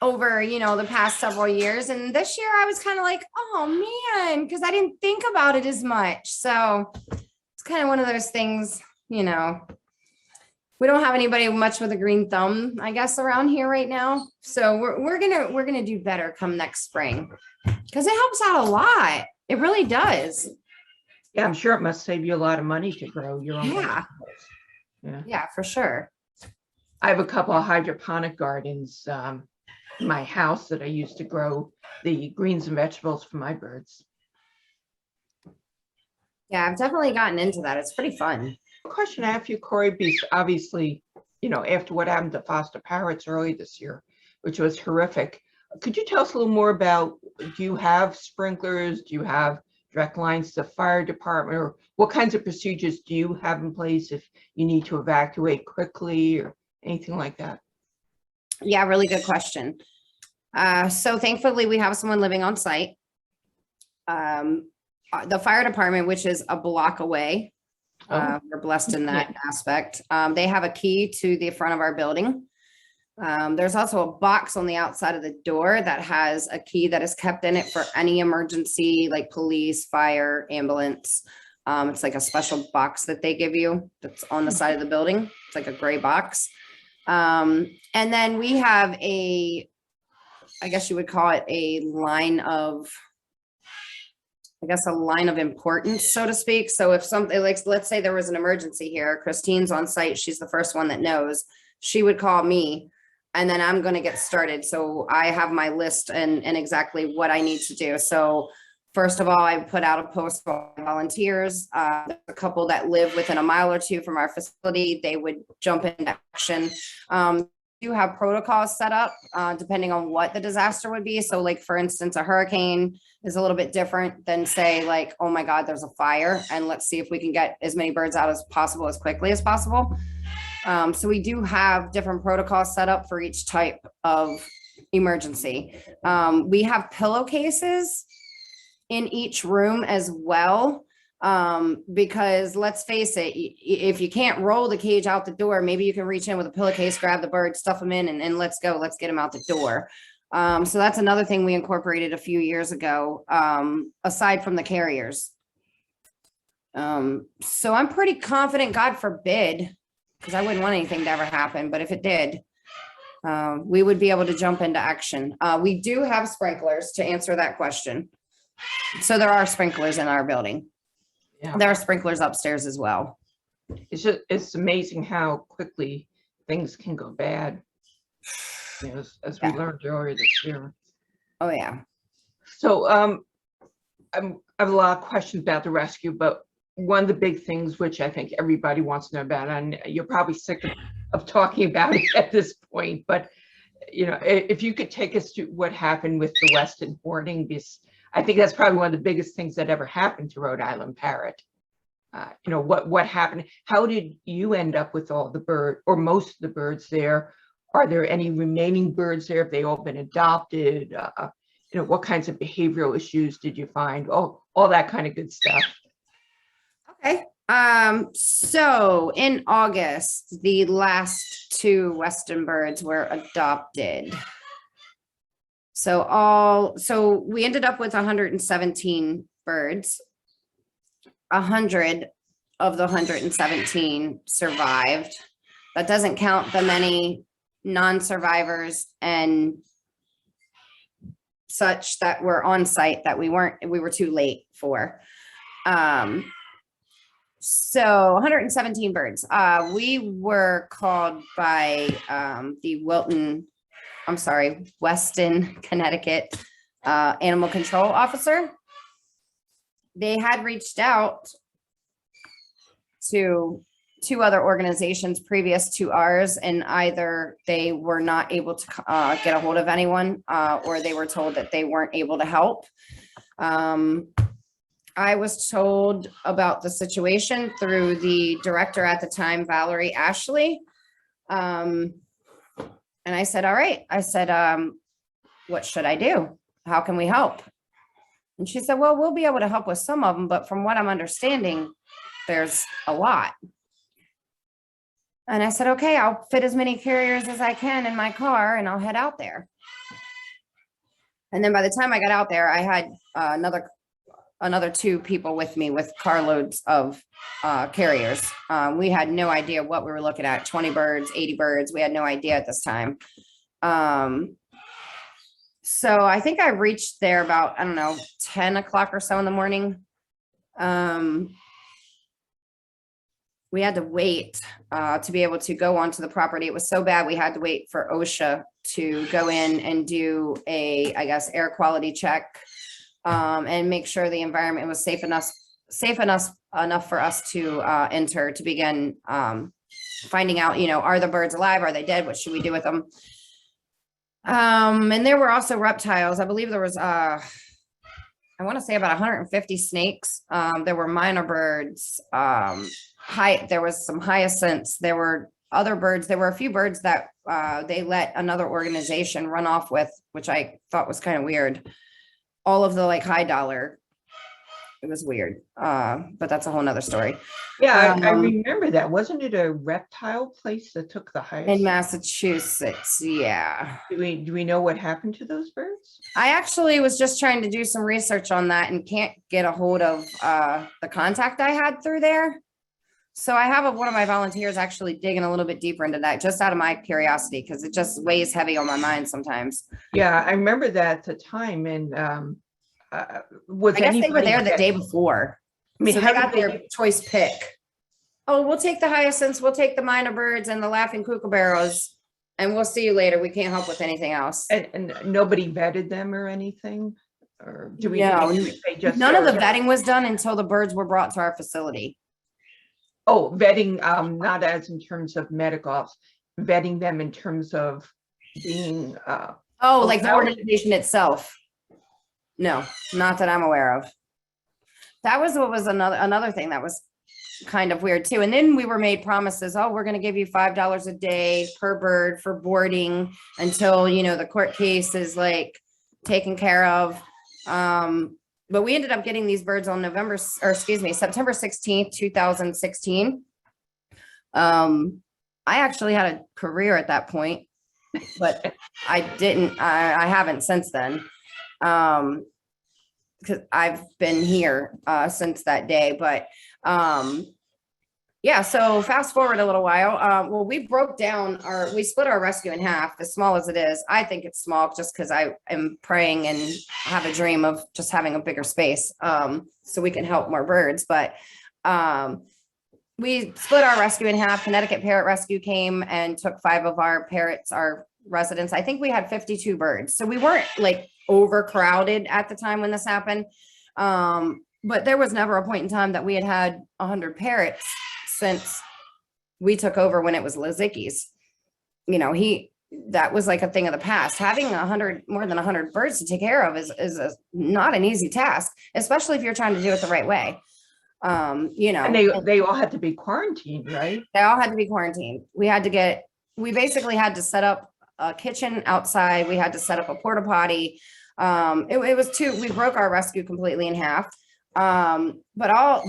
over, the past several years. And this year I was kind of like, oh man, because I didn't think about it as much. So it's kind of one of those things, we don't have anybody much with a green thumb, I guess, around here right now. So we're gonna do better come next spring because it helps out a lot. It really does. Yeah, I'm sure it must save you a lot of money to grow your own vegetables. Yeah, for sure. I have a couple of hydroponic gardens in my house that I used to grow the greens and vegetables for my birds. Yeah, I've definitely gotten into that. It's pretty fun. Question I have for you, Corrie, because obviously, after what happened to foster parrots early this year, which was horrific, could you tell us a little more about, do you have sprinklers? Do you have direct lines to the fire department? Or what kinds of procedures do you have in place if you need to evacuate quickly or anything like that? Yeah, really good question. So thankfully, we have someone living on site. The fire department, which is a block away, We're blessed in that Yeah. aspect. They have a key to the front of our building. There's also a box on the outside of the door that has a key that is kept in it for any emergency, like police, fire, ambulance. It's like a special box that they give you that's on the side of the building. It's like a gray box. And then we have I guess you would call it a line of importance, so to speak. So if something like, let's say there was an emergency here, Christine's on site, she's the first one that knows, she would call me and then I'm going to get started. So I have my list and exactly what I need to do. So first of all, I put out a post for volunteers, a couple that live within a mile or two from our facility, they would jump into action. Do have protocols set up depending on what the disaster would be. So like, for instance, a hurricane is a little bit different than say like, oh my God, there's a fire and let's see if we can get as many birds out as possible, as quickly as possible. So we do have different protocols set up for each type of emergency. We have pillowcases in each room as well. Because let's face it, if you can't roll the cage out the door, maybe you can reach in with a pillowcase, grab the bird, stuff them in, and let's go, let's get them out the door. So that's another thing we incorporated a few years ago, aside from the carriers. So I'm pretty confident, God forbid, because I wouldn't want anything to ever happen, but if it did, we would be able to jump into action. We do have sprinklers to answer that question. So there are sprinklers in our building. Yeah. There are sprinklers upstairs as well. It's amazing how quickly things can go bad. You know, as we learned earlier this year. Oh yeah. So I have a lot of questions about the rescue, but one of the big things which I think everybody wants to know about, and you're probably sick of talking about it at this point, but you know, if you could take us to what happened with the Weston hoarding, because I think that's probably one of the biggest things that ever happened to Rhode Island Parrot. You know, what happened? How did you end up with all the bird or most of the birds there? Are there any remaining birds there? Have they all been adopted? You know, what kinds of behavioral issues did you find? All that kind of good stuff. Okay. So in August, the last 2 Weston birds were adopted. So we ended up with 117 birds. 100 of the 117 survived. That doesn't count the many non-survivors and such that were on site that we were too late for. So 117 birds. We were called by the Weston, Connecticut animal control officer. They had reached out to 2 other organizations previous to ours, and either they were not able to get a hold of anyone or they were told that they weren't able to help. I was told about the situation through the director at the time, Valerie Ashley. And I said, all right. I said, what should I do? How can we help? And she said, well, we'll be able to help with some of them, but from what I'm understanding, there's a lot. And I said, okay, I'll fit as many carriers as I can in my car and I'll head out there. And then by the time I got out there, I had another 2 people with me with carloads of carriers. We had no idea what we were looking at, 20 birds, 80 birds. We had no idea at this time. So I think I reached there about, I don't know, 10 o'clock or so in the morning. We had to wait to be able to go onto the property. It was so bad, we had to wait for OSHA to go in and do I guess, air quality check and make sure the environment was safe enough for us to enter to begin finding out, you know, are the birds alive? Are they dead? What should we do with them? And there were also reptiles. I believe there was, I want to say about 150 snakes. There were minor birds, there was some hyacinths. There were other birds. There were a few birds that they let another organization run off with, which I thought was kind of weird. All of the like high dollar It was weird. But that's a whole nother story. Yeah, I Um, remember that. Wasn't it a reptile place that took the highest? In Massachusetts, yeah. Do we know what happened to those birds? I actually was just trying to do some research on that and can't get a hold of the contact I had through there. So I have one of my volunteers actually digging a little bit deeper into that, just out of my curiosity, because it just weighs heavy on my mind sometimes. Yeah, I remember that at the time, and was I guess they were anybody there the that- day before. I mean, So how they got did their choice pick. Oh, we'll take the hyacinths, we'll take the minor birds and the laughing kookaburras, and we'll see you later. We can't help with anything else. and nobody vetted them or anything? Or do we? No, they just none of the vetting was done until the birds were brought to our facility. Oh, vetting, not as in terms of medical, vetting them in terms of being, Oh, like the allowed- organization itself. No, not that I'm aware of. That was what was another thing that was kind of weird too. And then we were made promises, oh, we're going to give you $5 a day per bird for boarding until, you know, the court case is like taken care of. But we ended up getting these birds on September 16th, 2016. I actually had a career at that point, but I haven't since then. Because I've been here since that day, but yeah, so fast forward a little while. Well, we split our rescue in half, as small as it is. I think it's small just because I am praying and have a dream of just having a bigger space so we can help more birds. But we split our rescue in half. Connecticut Parrot Rescue came and took 5 of our parrots, our residents. I think we had 52 birds. So we weren't like overcrowded at the time when this happened. But there was never a point in time that we had 100 parrots since we took over when it was Lizicki's. You know, that was like a thing of the past. Having more than 100 birds to take care of is not an easy task, especially if you're trying to do it the right way. You know, and they all had to be quarantined, right? They all had to be quarantined. We basically had to set up a kitchen outside. We had to set up a porta potty. It was we broke our rescue completely in half. But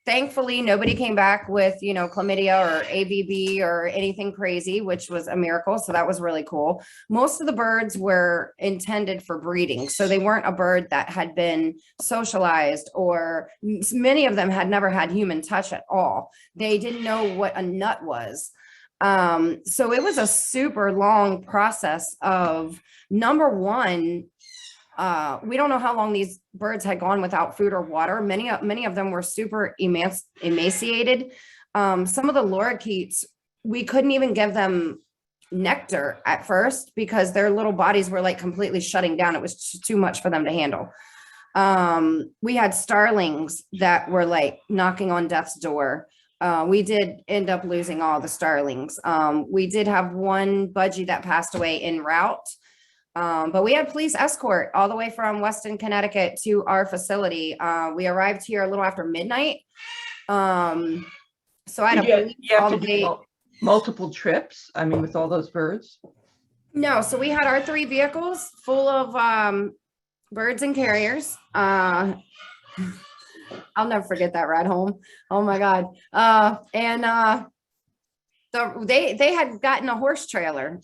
thankfully, nobody came back with, you know, chlamydia or ABB or anything crazy, which was a miracle. So that was really cool. Most of the birds were intended for breeding. So they weren't a bird that had been socialized, or many of them had never had human touch at all. They didn't know what a nut was. So it was a super long process of, number one, we don't know how long these birds had gone without food or water. Many of them were super emaciated. Some of the lorikeets, we couldn't even give them nectar at first because their little bodies were like completely shutting down. It was too much for them to handle. We had starlings that were like knocking on death's door. We did end up losing all the starlings. We did have one budgie that passed away en route. But we had police escort all the way from Weston, Connecticut to our facility. We arrived here a little after midnight. So I had you have to do multiple trips, I mean, with all those birds? No, so we had our 3 vehicles full of birds and carriers. I'll never forget that ride home. Oh my God. They had gotten a horse trailer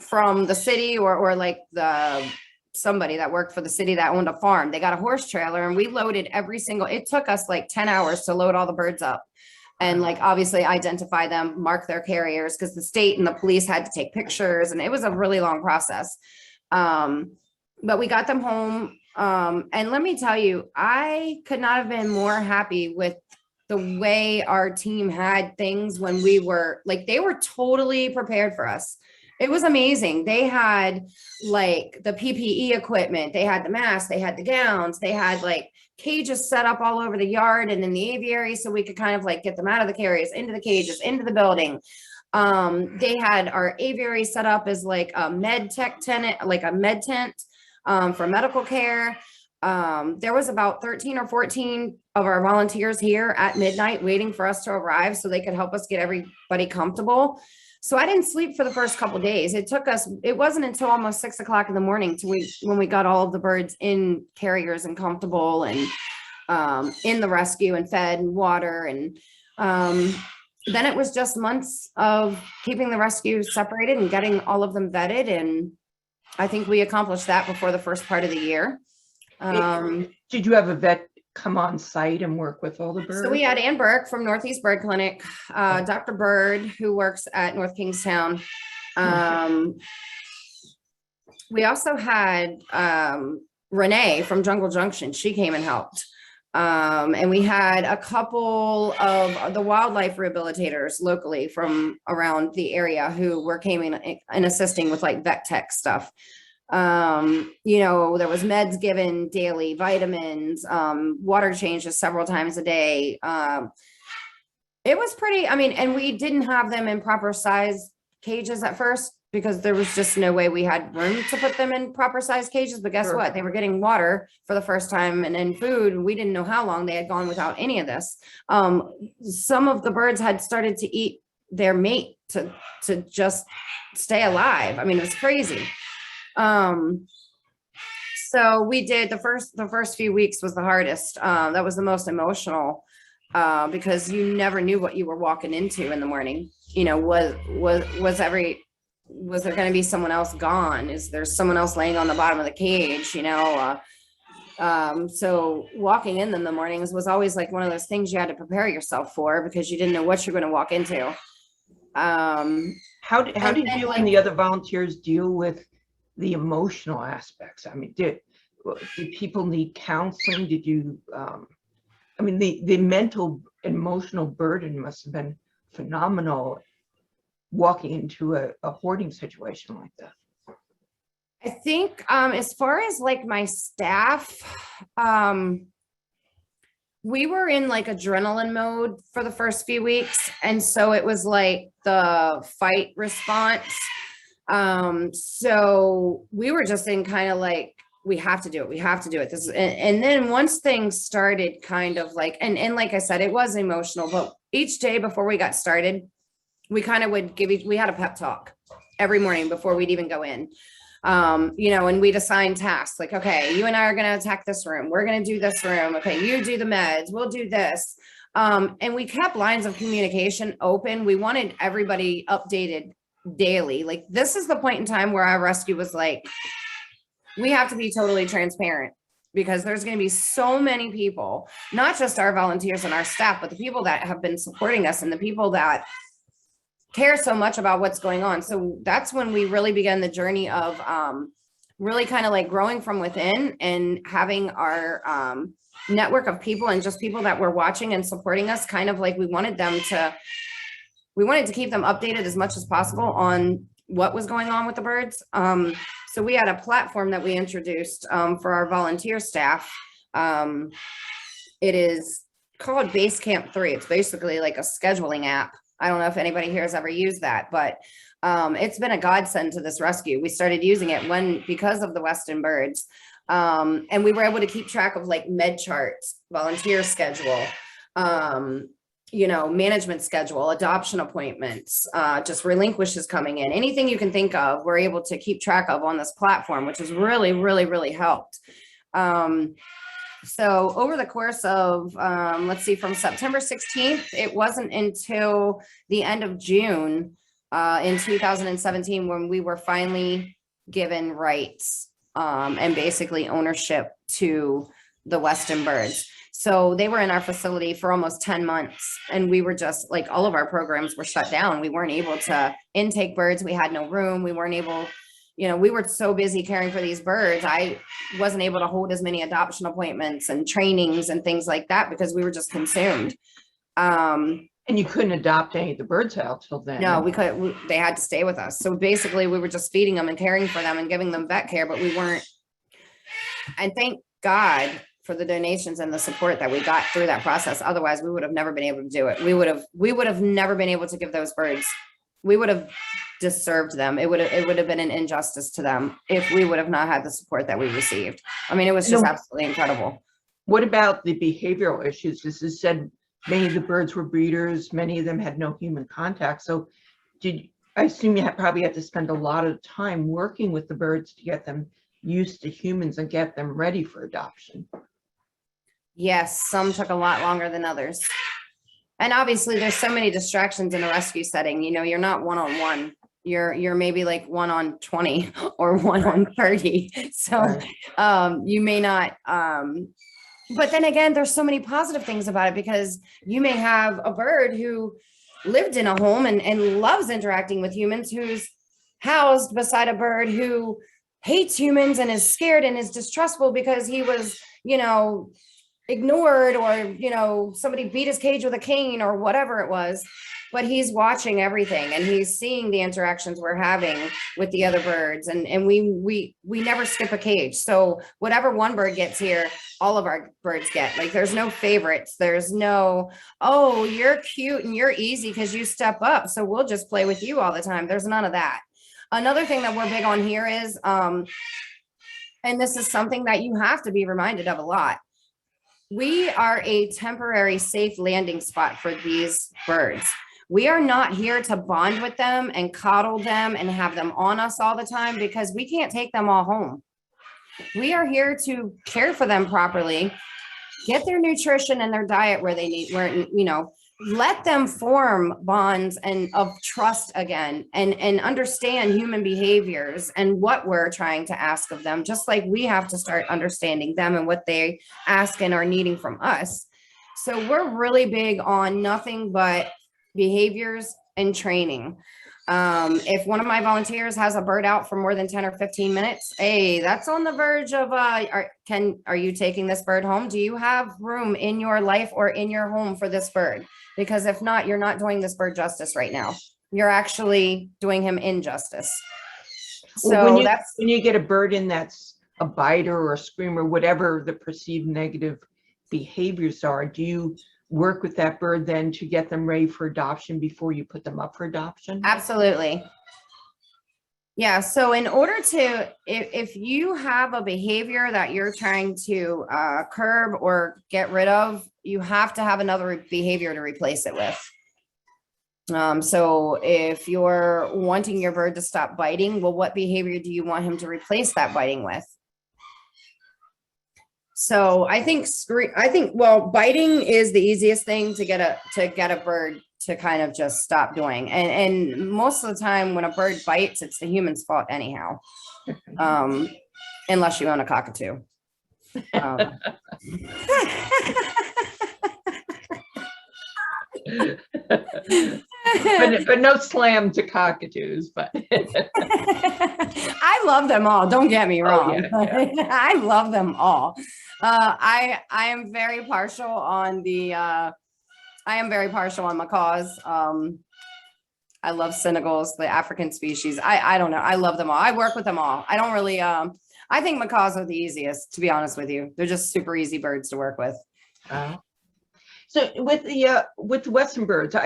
from the city or like somebody that worked for the city that owned a farm. They got a horse trailer and we loaded it took us like 10 hours to load all the birds up and like obviously identify them, mark their carriers, because the state and the police had to take pictures and it was a really long process. But we got them home. And let me tell you, I could not have been more happy with the way our team had things when we were like, they were totally prepared for us. It was amazing. They had like the PPE equipment, they had the masks, they had the gowns, they had like cages set up all over the yard and in the aviary so we could kind of like get them out of the carriers, into the cages, into the building. They had our aviary set up as like a med tech tent, like a med tent for medical care. There was about 13 or 14 of our volunteers here at midnight waiting for us to arrive so they could help us get everybody comfortable. So I didn't sleep for the first couple of days. It wasn't until almost 6 o'clock in the morning when we got all of the birds in carriers and comfortable. And in the rescue and fed and water. And then it was just months of keeping the rescue separated and getting all of them vetted. And I think we accomplished that before the first part of the year. Did you have a vet come on site and work with all the birds? So we had Ann Burke from Northeast Bird Clinic, Dr. Bird, who works at North Kingstown. We also had Renee from Jungle Junction. She came and helped. And we had a couple of the wildlife rehabilitators locally from around the area who were came in and assisting with like vet tech stuff. You know, there was meds given daily, vitamins, water changes several times a day. It was pretty, I mean, and we didn't have them in proper size cages at first because there was just no way we had room to put them in proper size cages. But guess Sure. what? They were getting water for the first time and then food. We didn't know how long they had gone without any of this. Some of the birds had started to eat their mate to just stay alive. I mean, it was crazy. So we did the first few weeks was the hardest. That was the most emotional, because you never knew what you were walking into in the morning. You know, was there going to be someone else gone? Is there someone else laying on the bottom of the cage? You know, so walking in the mornings was always like one of those things you had to prepare yourself for because you didn't know what you're going to walk into. How did you and the other volunteers deal with the emotional aspects? I mean, did people need counseling? Did you, I mean, the mental, emotional burden must have been phenomenal walking into a hoarding situation like that. I think, as far as like my staff, we were in like adrenaline mode for the first few weeks. And so it was like the fight response. So we were just in kind of like, we have to do it. We have to do it. And then once things started kind of like, and like I said, it was emotional, but each day before we got started, we kind of would we had a pep talk every morning before we'd even go in. You know, and we'd assign tasks like, okay, you and I are going to attack this room. We're going to do this room. Okay, you do the meds. We'll do this. And we kept lines of communication open. We wanted everybody updated daily. Like, this is the point in time where our rescue was like, we have to be totally transparent because there's going to be so many people, not just our volunteers and our staff, but the people that have been supporting us and the people that care so much about what's going on. So that's when we really began the journey of really kind of like growing from within and having our network of people and just people that were watching and supporting us, kind of like we wanted to keep them updated as much as possible on what was going on with the birds. So we had a platform that we introduced for our volunteer staff. It is called Basecamp 3. It's basically like a scheduling app. I don't know if anybody here has ever used that, but it's been a godsend to this rescue. We started using it because of the Weston birds. And we were able to keep track of like med charts, volunteer schedule, you know, management schedule, adoption appointments, just relinquishes coming in, anything you can think of, we're able to keep track of on this platform, which has really, really, really helped. So over the course of, let's see, from September 16th, it wasn't until the end of June in 2017 when we were finally given rights and basically ownership to the Weston birds. So they were in our facility for almost 10 months and we were just like, all of our programs were shut down. We weren't able to intake birds. We had no room. We weren't able, you know, we were so busy caring for these birds. I wasn't able to hold as many adoption appointments and trainings and things like that because we were just consumed. And you couldn't adopt any of the birds out till then. No, we couldn't. They had to stay with us. So basically we were just feeding them and caring for them and giving them vet care, but we weren't. And thank God for the donations and the support that we got through that process. Otherwise we would have never been able to do it. We would have never been able to give those birds. We would have disturbed them. It would have been an injustice to them if we would have not had the support that we received. I mean, it was just absolutely incredible. What about the behavioral issues? This is said many of the birds were breeders. Many of them had no human contact. So I assume you probably had to spend a lot of time working with the birds to get them used to humans and get them ready for adoption. Yes, some took a lot longer than others. And obviously there's so many distractions in a rescue setting. You know, you're not one-on-one. You're maybe like 1 on 20 or 1 on 30. So you may not but then again, there's so many positive things about it, because you may have a bird who lived in a home and loves interacting with humans, who's housed beside a bird who hates humans and is scared and is distrustful because he was, you know, ignored, or, you know, somebody beat his cage with a cane or whatever it was. But he's watching everything and he's seeing the interactions we're having with the other birds. And we never skip a cage. So whatever one bird gets here, all of our birds get. Like, there's no favorites. There's no, oh, you're cute and you're easy because you step up, so we'll just play with you all the time. There's none of that. Another thing that we're big on here is, and this is something that you have to be reminded of a lot. We are a temporary safe landing spot for these birds. We are not here to bond with them and coddle them and have them on us all the time, because we can't take them all home. We are here to care for them properly, get their nutrition and their diet where they need, where, you know, let them form bonds and of trust again, and understand human behaviors and what we're trying to ask of them, just like we have to start understanding them and what they ask and are needing from us. So we're really big on nothing but behaviors and training. If one of my volunteers has a bird out for more than 10 or 15 minutes, hey, that's on the verge of, are you taking this bird home? Do you have room in your life or in your home for this bird? Because if not, you're not doing this bird justice right now. You're actually doing him injustice. So when you get a bird in that's a biter or a screamer, whatever the perceived negative behaviors are, do you work with that bird then to get them ready for adoption before you put them up for adoption? Absolutely. Yeah. So in order to, if you have a behavior that you're trying to curb or get rid of, you have to have another behavior to replace it with. So if you're wanting your bird to stop biting, well, what behavior do you want him to replace that biting with? So I think well, biting is the easiest thing to get a bird to kind of just stop doing. And most of the time when a bird bites, it's the human's fault anyhow. Unless you own a cockatoo. But no slam to cockatoos, but I love them all. Don't get me wrong. Oh, yeah. I love them all. I am very partial on macaws. I love Senegals, the African species. I don't know. I love them all. I work with them all. I don't really, I think macaws are the easiest, to be honest with you. They're just super easy birds to work with. So with the Weston birds,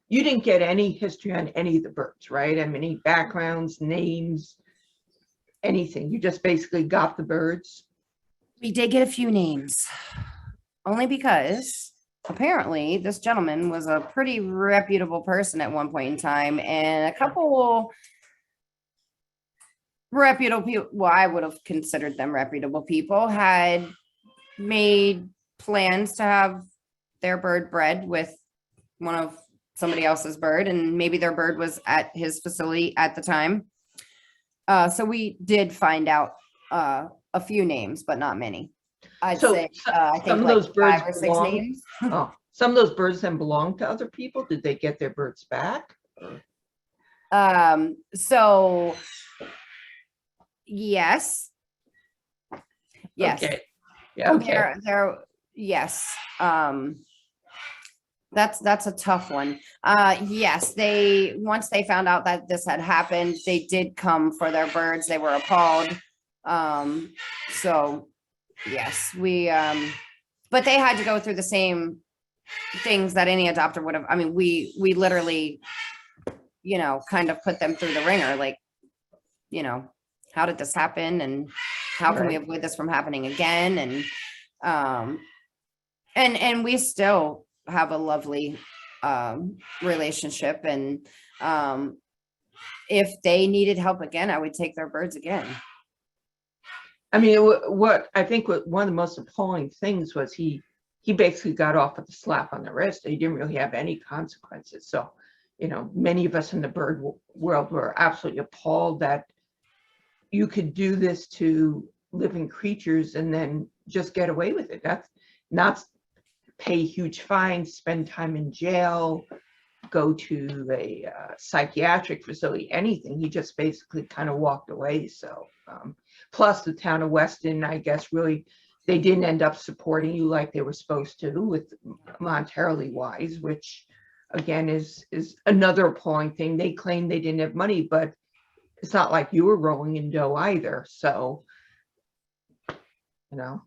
you didn't get any history on any of the birds, right? I mean, any backgrounds, names, anything. You just basically got the birds. We did get a few names, only because apparently this gentleman was a pretty reputable person at one point in time, and a couple reputable people, well, I would have considered them reputable people, had made plans to have their bird bred with somebody else's bird, and maybe their bird was at his facility at the time. So we did find out a few names, but not many. I'd say I think like those birds 5 or 6 names. Oh, some of those birds then belong to other people. Did they get their birds back? So yes. Okay. Yeah. Okay. Yes. That's a tough one. Yes, once they found out that this had happened, they did come for their birds. They were appalled. So yes, but they had to go through the same things that any adopter would have. I mean, we literally, kind of put them through the ringer, like, how did this happen? And how can we avoid this from happening again? And we still have a lovely relationship, and if they needed help again, I would take their birds again. I mean, what I think one of the most appalling things was he basically got off with a slap on the wrist. He didn't really have any consequences. So, you know, many of us in the bird world were absolutely appalled that you could do this to living creatures and then just get away with it. That's not pay huge fines, spend time in jail, go to a psychiatric facility, anything. He just basically kind of walked away. So plus the town of Weston, I guess, really, they didn't end up supporting you like they were supposed to with monetarily wise, which again is another appalling thing. They claim they didn't have money, but it's not like you were rolling in dough either. So, you know.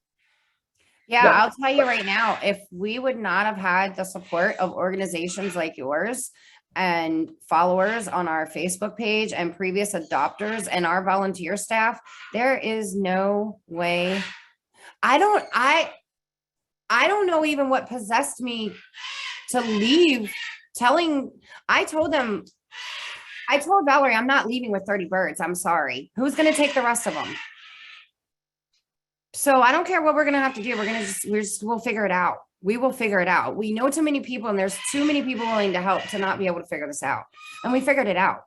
Yeah, But I'll tell you right now, if we would not have had the support of organizations like yours and followers on our Facebook page and previous adopters and our volunteer staff, there is no way. I don't know even what possessed me to leave I told Valerie, I'm not leaving with 30 birds. I'm sorry. Who's going to take the rest of them? So I don't care what we're going to have to do. We'll figure it out. We will figure it out. We know too many people and there's too many people willing to help to not be able to figure this out. And we figured it out.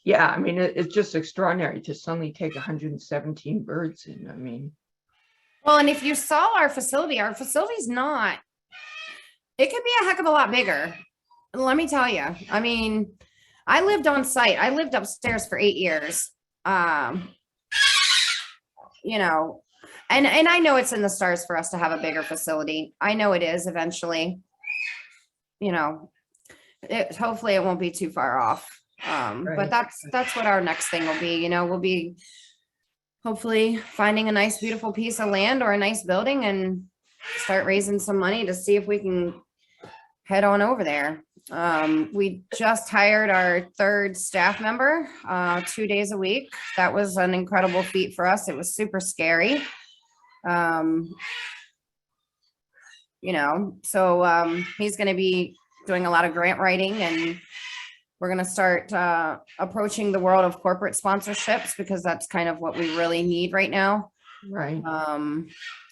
yeah, I mean, it's just extraordinary to suddenly take 117 birds in. I mean, well, and if you saw our facility's not, it could be a heck of a lot bigger. Let me tell you. I mean, I lived on site. I lived upstairs for 8 years. You know, and I know it's in the stars for us to have a bigger facility. I know it is eventually, you know, hopefully it won't be too far off. But that's what our next thing will be. You know, we'll be hopefully finding a nice, beautiful piece of land or a nice building and start raising some money to see if we can head on over there. We just hired our third staff member 2 days a week. That was an incredible feat for us. It was super scary. You know, so he's going to be doing a lot of grant writing, and we're going to start approaching the world of corporate sponsorships because that's kind of what we really need right now. right.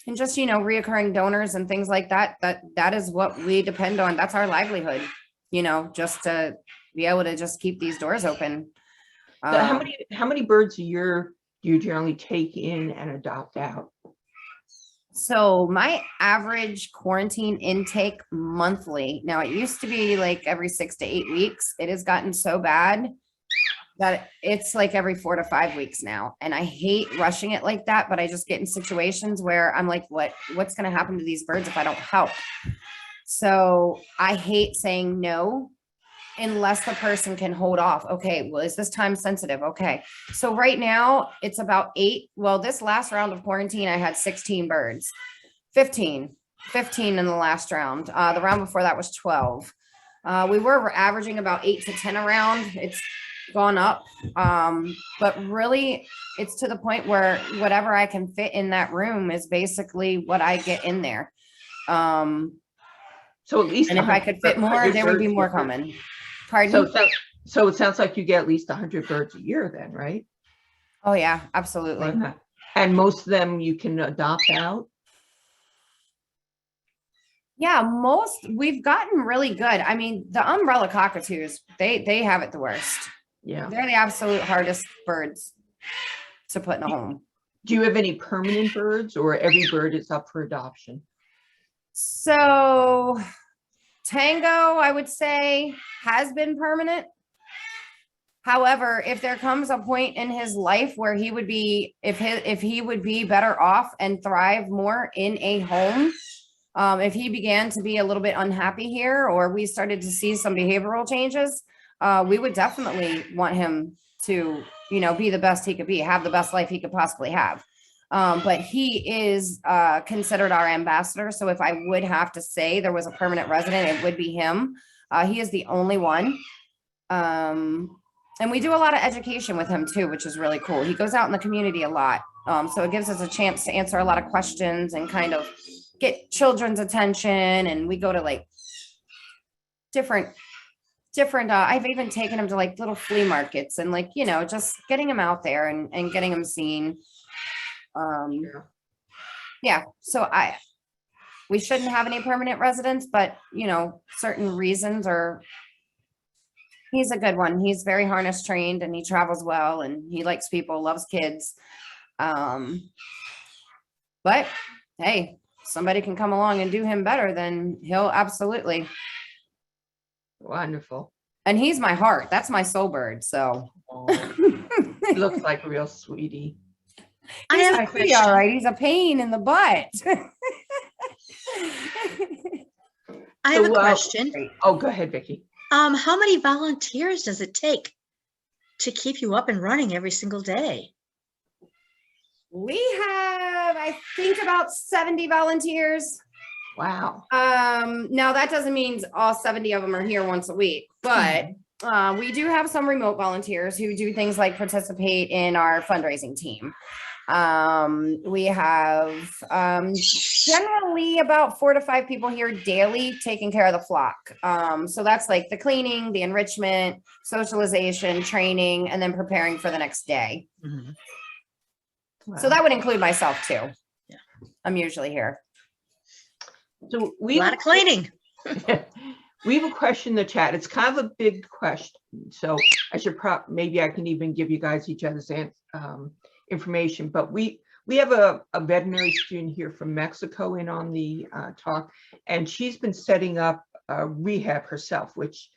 And just, you know, reoccurring donors and things like that, that is what we depend on. That's our livelihood, you know, just to be able to just keep these doors open. So how many birds a year do you generally take in and adopt out? So my average quarantine intake monthly, now it used to be like every 6 to 8 weeks. It has gotten so bad that it's like every 4 to 5 weeks now. And I hate rushing it like that, but I just get in situations where I'm like, what's going to happen to these birds if I don't help? So I hate saying no unless the person can hold off. Okay, well, is this time sensitive? Okay. So right now it's about 8. Well, this last round of quarantine, I had 16 birds, 15 in the last round. The round before that was 12. We were averaging about 8 to 10 a round. It's gone up. But really it's to the point where whatever I can fit in that room is basically what I get in there. So at least, and if I could fit more, there would be more coming. Pardon? So it sounds like you get at least 100 birds a year then, right? Oh yeah, absolutely. And most of them you can adopt out? Yeah, we've gotten really good. I mean, the umbrella cockatoos, they have it the worst. Yeah. They're the absolute hardest birds to put in a home. Do you have any permanent birds, or every bird is up for adoption? So Tango, I would say, has been permanent. However, if there comes a point in his life where he would be, if he would be better off and thrive more in a home, if he began to be a little bit unhappy here, or we started to see some behavioral changes, we would definitely want him to, you know, be the best he could be, have the best life he could possibly have. But he is considered our ambassador. So if I would have to say there was a permanent resident, it would be him. He is the only one. And we do a lot of education with him too, which is really cool. He goes out in the community a lot. So it gives us a chance to answer a lot of questions and kind of get children's attention. And we go to like different, I've even taken him to like little flea markets and like, you know, just getting him out there and getting him seen. Yeah. Yeah, so we shouldn't have any permanent residents, but you know, certain reasons are, he's a good one. He's very harness trained and he travels well and he likes people, loves kids. But hey, somebody can come along and do him better, then he'll absolutely. Wonderful. And he's my heart. That's my soul bird. So He looks like a real sweetie. I have a question. all right. He's a pain in the butt. I have a question. Oh, go ahead, Vicki. How many volunteers does it take to keep you up and running every single day? We have, I think, about 70 volunteers. Wow. Now that doesn't mean all 70 of them are here once a week, but we do have some remote volunteers who do things like participate in our fundraising team. We have generally about 4 to 5 people here daily taking care of the flock. So that's like the cleaning, the enrichment, socialization, training, and then preparing for the next day. Mm-hmm. Wow. So that would include myself too. Yeah. I'm usually here. So A lot of cleaning. we have a question in the chat. It's kind of a big question, so I should maybe I can even give you guys each other's information. But we have a veterinary student here from Mexico in on the talk, and she's been setting up a rehab herself, which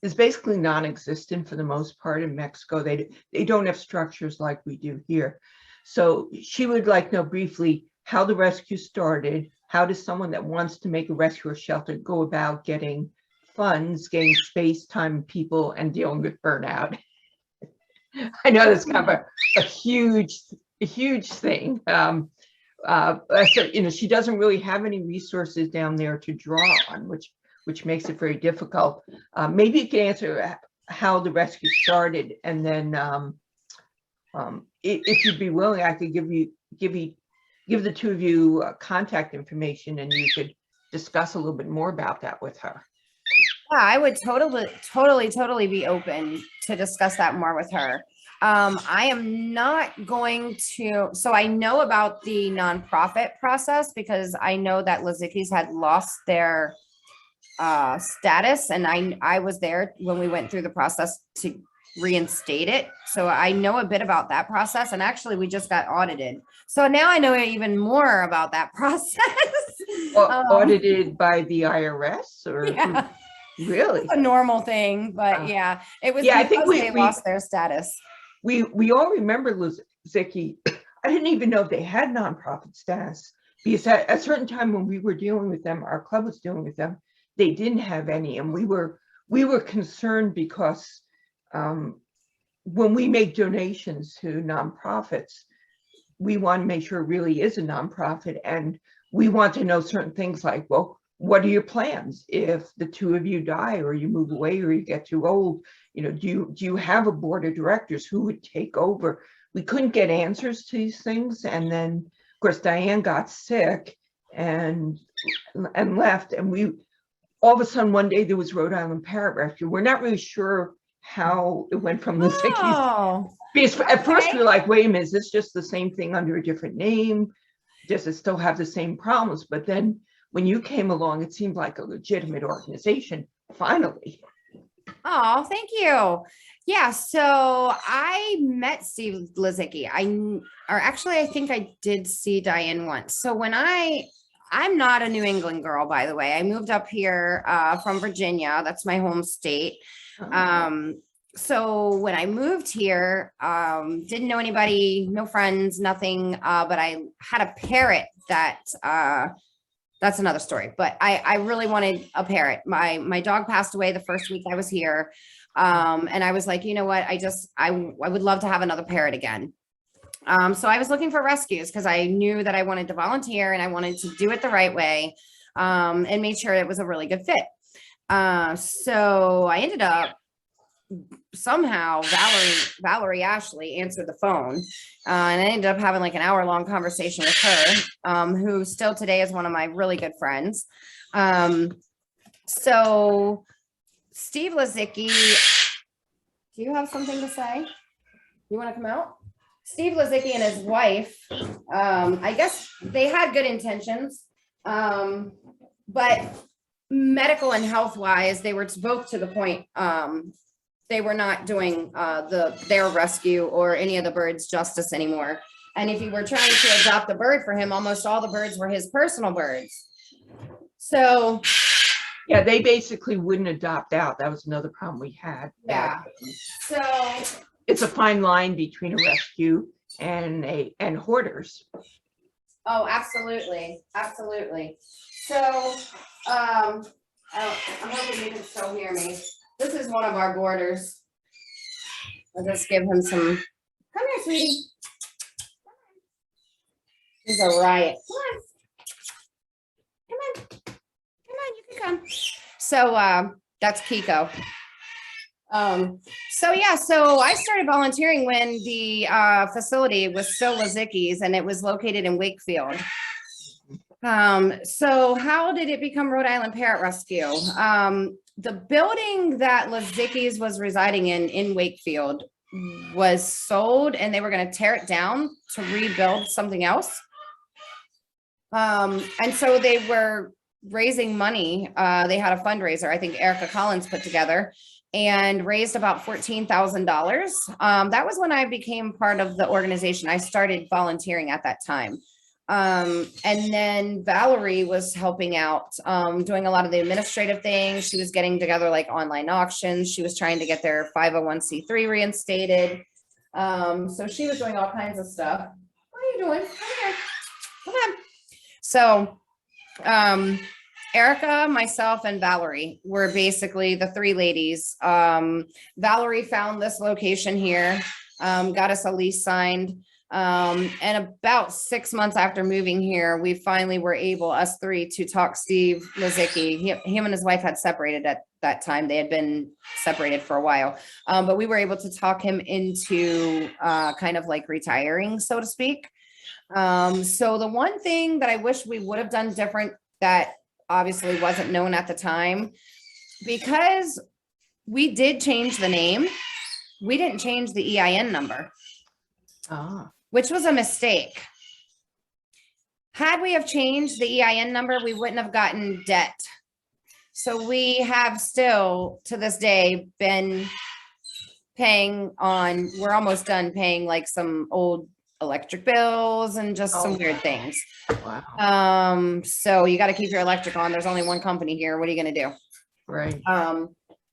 is basically non-existent for the most part in Mexico. They don't have structures like we do here. So she would like to know briefly how the rescue started. How does someone that wants to make a rescue or shelter go about getting funds, getting space, time, people, and dealing with burnout? I know that's kind of a huge thing. So, you know, she doesn't really have any resources down there to draw on, which makes it very difficult. Maybe you can answer how the rescue started, and then if you'd be willing, I could give the two of you contact information, and you could discuss a little bit more about that with her. Yeah, I would totally be open to discuss that more with her. I am not going to, so I know about the nonprofit process because I know that Lizicki's had lost their status, and I was there when we went through the process to reinstate it. So I know a bit about that process, and actually we just got audited. So now I know even more about that process. Audited by the IRS, or yeah. Really? A normal thing, but yeah, it was. Yeah, I think they lost their status. We all remember Zicki. I didn't even know they had nonprofit status, because at a certain time when we were dealing with them, our club was dealing with them, they didn't have any, and we were concerned because when we make donations to nonprofits, we want to make sure it really is a nonprofit, and we want to know certain things like, well, what are your plans if the two of you die, or you move away, or you get too old? You know, do you have a board of directors who would take over? We couldn't get answers to these things, and then of course Diane got sick and left, and we all of a sudden one day there was Rhode Island Parrot Rescue. We're not really sure how it went from the Oh, because at first we were like, wait a minute, is this just the same thing under a different name? Does it still have the same problems? But then when you came along, it seemed like a legitimate organization, finally. oh, thank you. Yeah, so I met Steve Lizicki. I think I did see Diane once. So when I'm not a New England girl, by the way. I moved up here from Virginia. That's my home state. So when I moved here, didn't know anybody, no friends, nothing. But I had a parrot that's another story, but I really wanted a parrot. My dog passed away the first week I was here. And I was like, you know what? I would love to have another parrot again. So I was looking for rescues because I knew that I wanted to volunteer and I wanted to do it the right way, and made sure it was a really good fit. So I ended up somehow Valerie Ashley answered the phone, and I ended up having like an hour-long conversation with her, who still today is one of my really good friends. So Steve Lizicki, do you have something to say? You want to come out? Steve Lizicki and his wife, I guess they had good intentions, but medical and health wise, they were both to the point. They were not doing their rescue or any of the birds justice anymore. And if you were trying to adopt a bird for him, almost all the birds were his personal birds. So Yeah, they basically wouldn't adopt out. That was another problem we had. yeah, so It's a fine line between a rescue and hoarders. oh, absolutely, absolutely. So I'm hoping you can still hear me. This is one of our boarders. I'll just give him some. Come here, sweetie. He's a riot. Come on. Come on, you can come. So that's Kiku. So yeah, so I started volunteering when the facility was still Lizicki's and it was located in Wakefield. So how did it become Rhode Island Parrot Rescue? The building that Lizicki's was residing in Wakefield was sold and they were going to tear it down to rebuild something else. And so they were raising money. They had a fundraiser, I think Erica Collins put together, and raised about $14,000. That was when I became part of the organization. I started volunteering at that time. And then Valerie was helping out, doing a lot of the administrative things. She was getting together like online auctions. She was trying to get their 501c3 reinstated. So she was doing all kinds of stuff. What are you doing? Come here. Come on. So, Erica, myself, and Valerie were basically the three ladies. Valerie found this location here, got us a lease signed. And about 6 months after moving here, we finally were able, us three, to talk Steve Lizicki. Him and his wife had separated at that time. They had been separated for a while. But we were able to talk him into kind of like retiring, so to speak. So the one thing that I wish we would have done different that obviously wasn't known at the time, because we did change the name, we didn't change the EIN number, which was a mistake. Had we have changed the EIN number, we wouldn't have gotten debt. So we have still to this day been paying on, we're almost done paying like some old electric bills and just some weird things. Wow. So you got to keep your electric on. There's only one company here. What are you going to do? Right. Hi,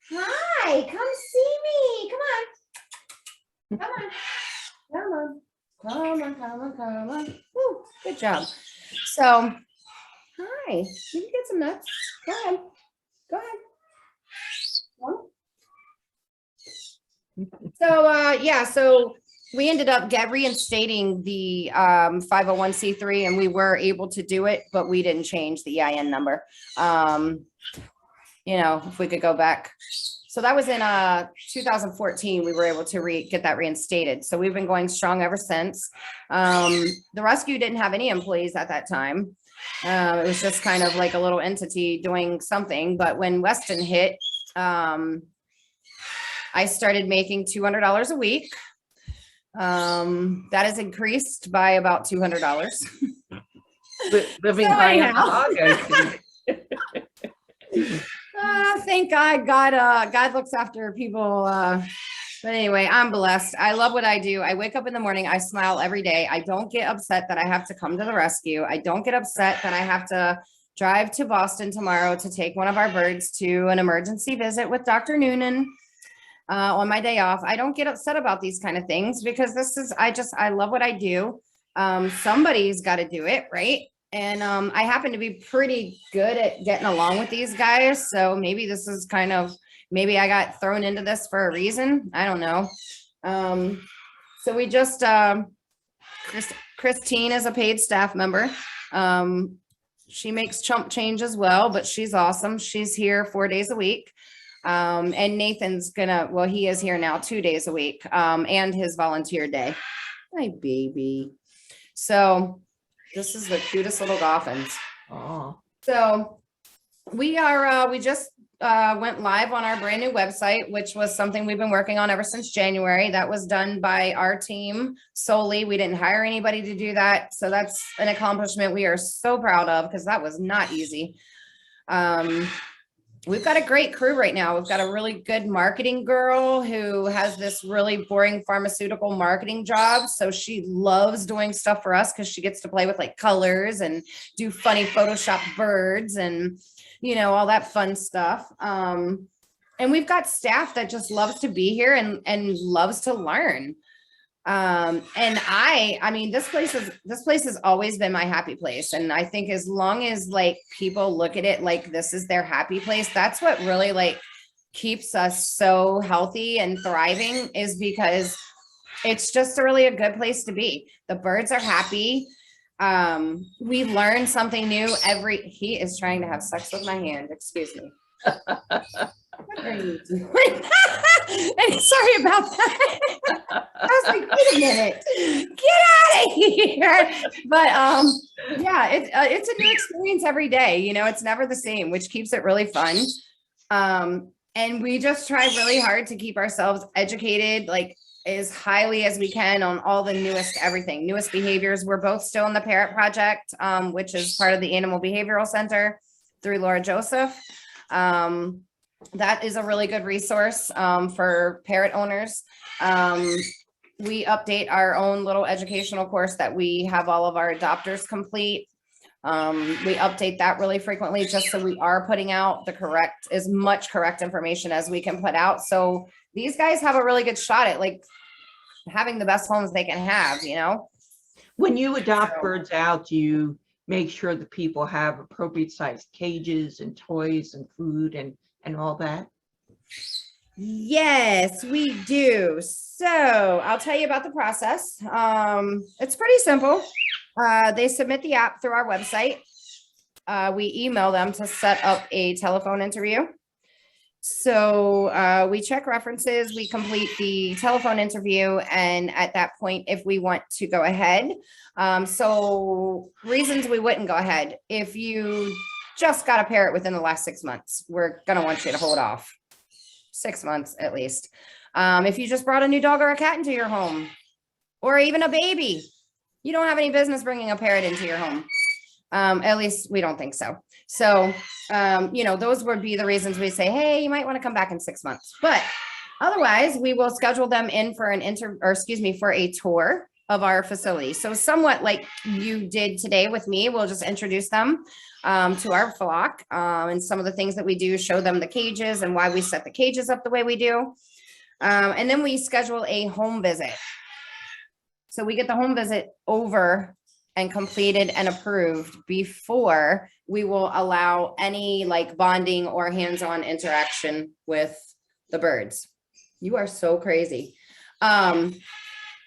come see me. Come on. Come on. Come on. Come on, come on, come on. Woo, good job. So, hi, you can get some nuts. Go ahead. Go ahead. One. So, yeah, so we ended up reinstating the 501c3 and we were able to do it, but we didn't change the EIN number. You know, if we could go back. So that was in 2014, we were able to get that reinstated. So we've been going strong ever since. The rescue didn't have any employees at that time. It was just kind of like a little entity doing something. But when Weston hit, I started making $200 a week. That has increased by about $200. Living high on the hog. Thank God. God looks after people. But anyway, I'm blessed. I love what I do. I wake up in the morning. I smile every day. I don't get upset that I have to come to the rescue. I don't get upset that I have to drive to Boston tomorrow to take one of our birds to an emergency visit with Dr. Noonan on my day off. I don't get upset about these kind of things because I love what I do. Somebody's got to do it, right? And I happen to be pretty good at getting along with these guys. So maybe this is maybe I got thrown into this for a reason. I don't know. So we just, Christine is a paid staff member. She makes chump change as well, but she's awesome. She's here 4 days a week. And Nathan's he is here now 2 days a week, and his volunteer day. My baby. So this is the cutest little dolphins. Oh. So we are, we just went live on our brand new website, which was something we've been working on ever since January. That was done by our team solely. We didn't hire anybody to do that. So that's an accomplishment we are so proud of because that was not easy. We've got a great crew right now. We've got a really good marketing girl who has this really boring pharmaceutical marketing job. So she loves doing stuff for us because she gets to play with like colors and do funny Photoshop birds and, you know, all that fun stuff. And we've got staff that just loves to be here and loves to learn. And I mean, this place has always been my happy place. And I think as long as like people look at it like this is their happy place, that's what really like keeps us so healthy and thriving, is because it's just really a good place to be. The birds are happy. We learn something new he is trying to have sex with my hand. Excuse me. What are you doing? Sorry about that. I was like, wait a minute, get out of here. But yeah, it's a new experience every day. You know, it's never the same, which keeps it really fun. And we just try really hard to keep ourselves educated, like as highly as we can on all the newest everything, newest behaviors. We're both still in the Parrot Project, which is part of the Animal Behavioral Center through Laura Joseph. That is a really good resource for parrot owners. We update our own little educational course that we have all of our adopters complete. We update that really frequently just so we are putting out as much correct information as we can put out. So these guys have a really good shot at like having the best homes they can have, you know? When you adopt birds out, do you make sure the people have appropriate sized cages and toys and food and all that? Yes, we do. So I'll tell you about the process. It's pretty simple. They submit the app through our website. We email them to set up a telephone interview. So we check references, we complete the telephone interview, and at that point, if we want to go ahead. So reasons we wouldn't go ahead. If you just got a parrot within the last 6 months, we're going to want you to hold off 6 months at least. If you just brought a new dog or a cat into your home, or even a baby, you don't have any business bringing a parrot into your home. At least we don't think so. So, you know, those would be the reasons we say, hey, you might want to come back in 6 months. But otherwise, we will schedule them in for for a tour of our facility. So somewhat like you did today with me, we'll just introduce them to our flock and some of the things that we do, show them the cages and why we set the cages up the way we do. And then we schedule a home visit. So we get the home visit over and completed and approved before we will allow any like bonding or hands-on interaction with the birds. You are so crazy.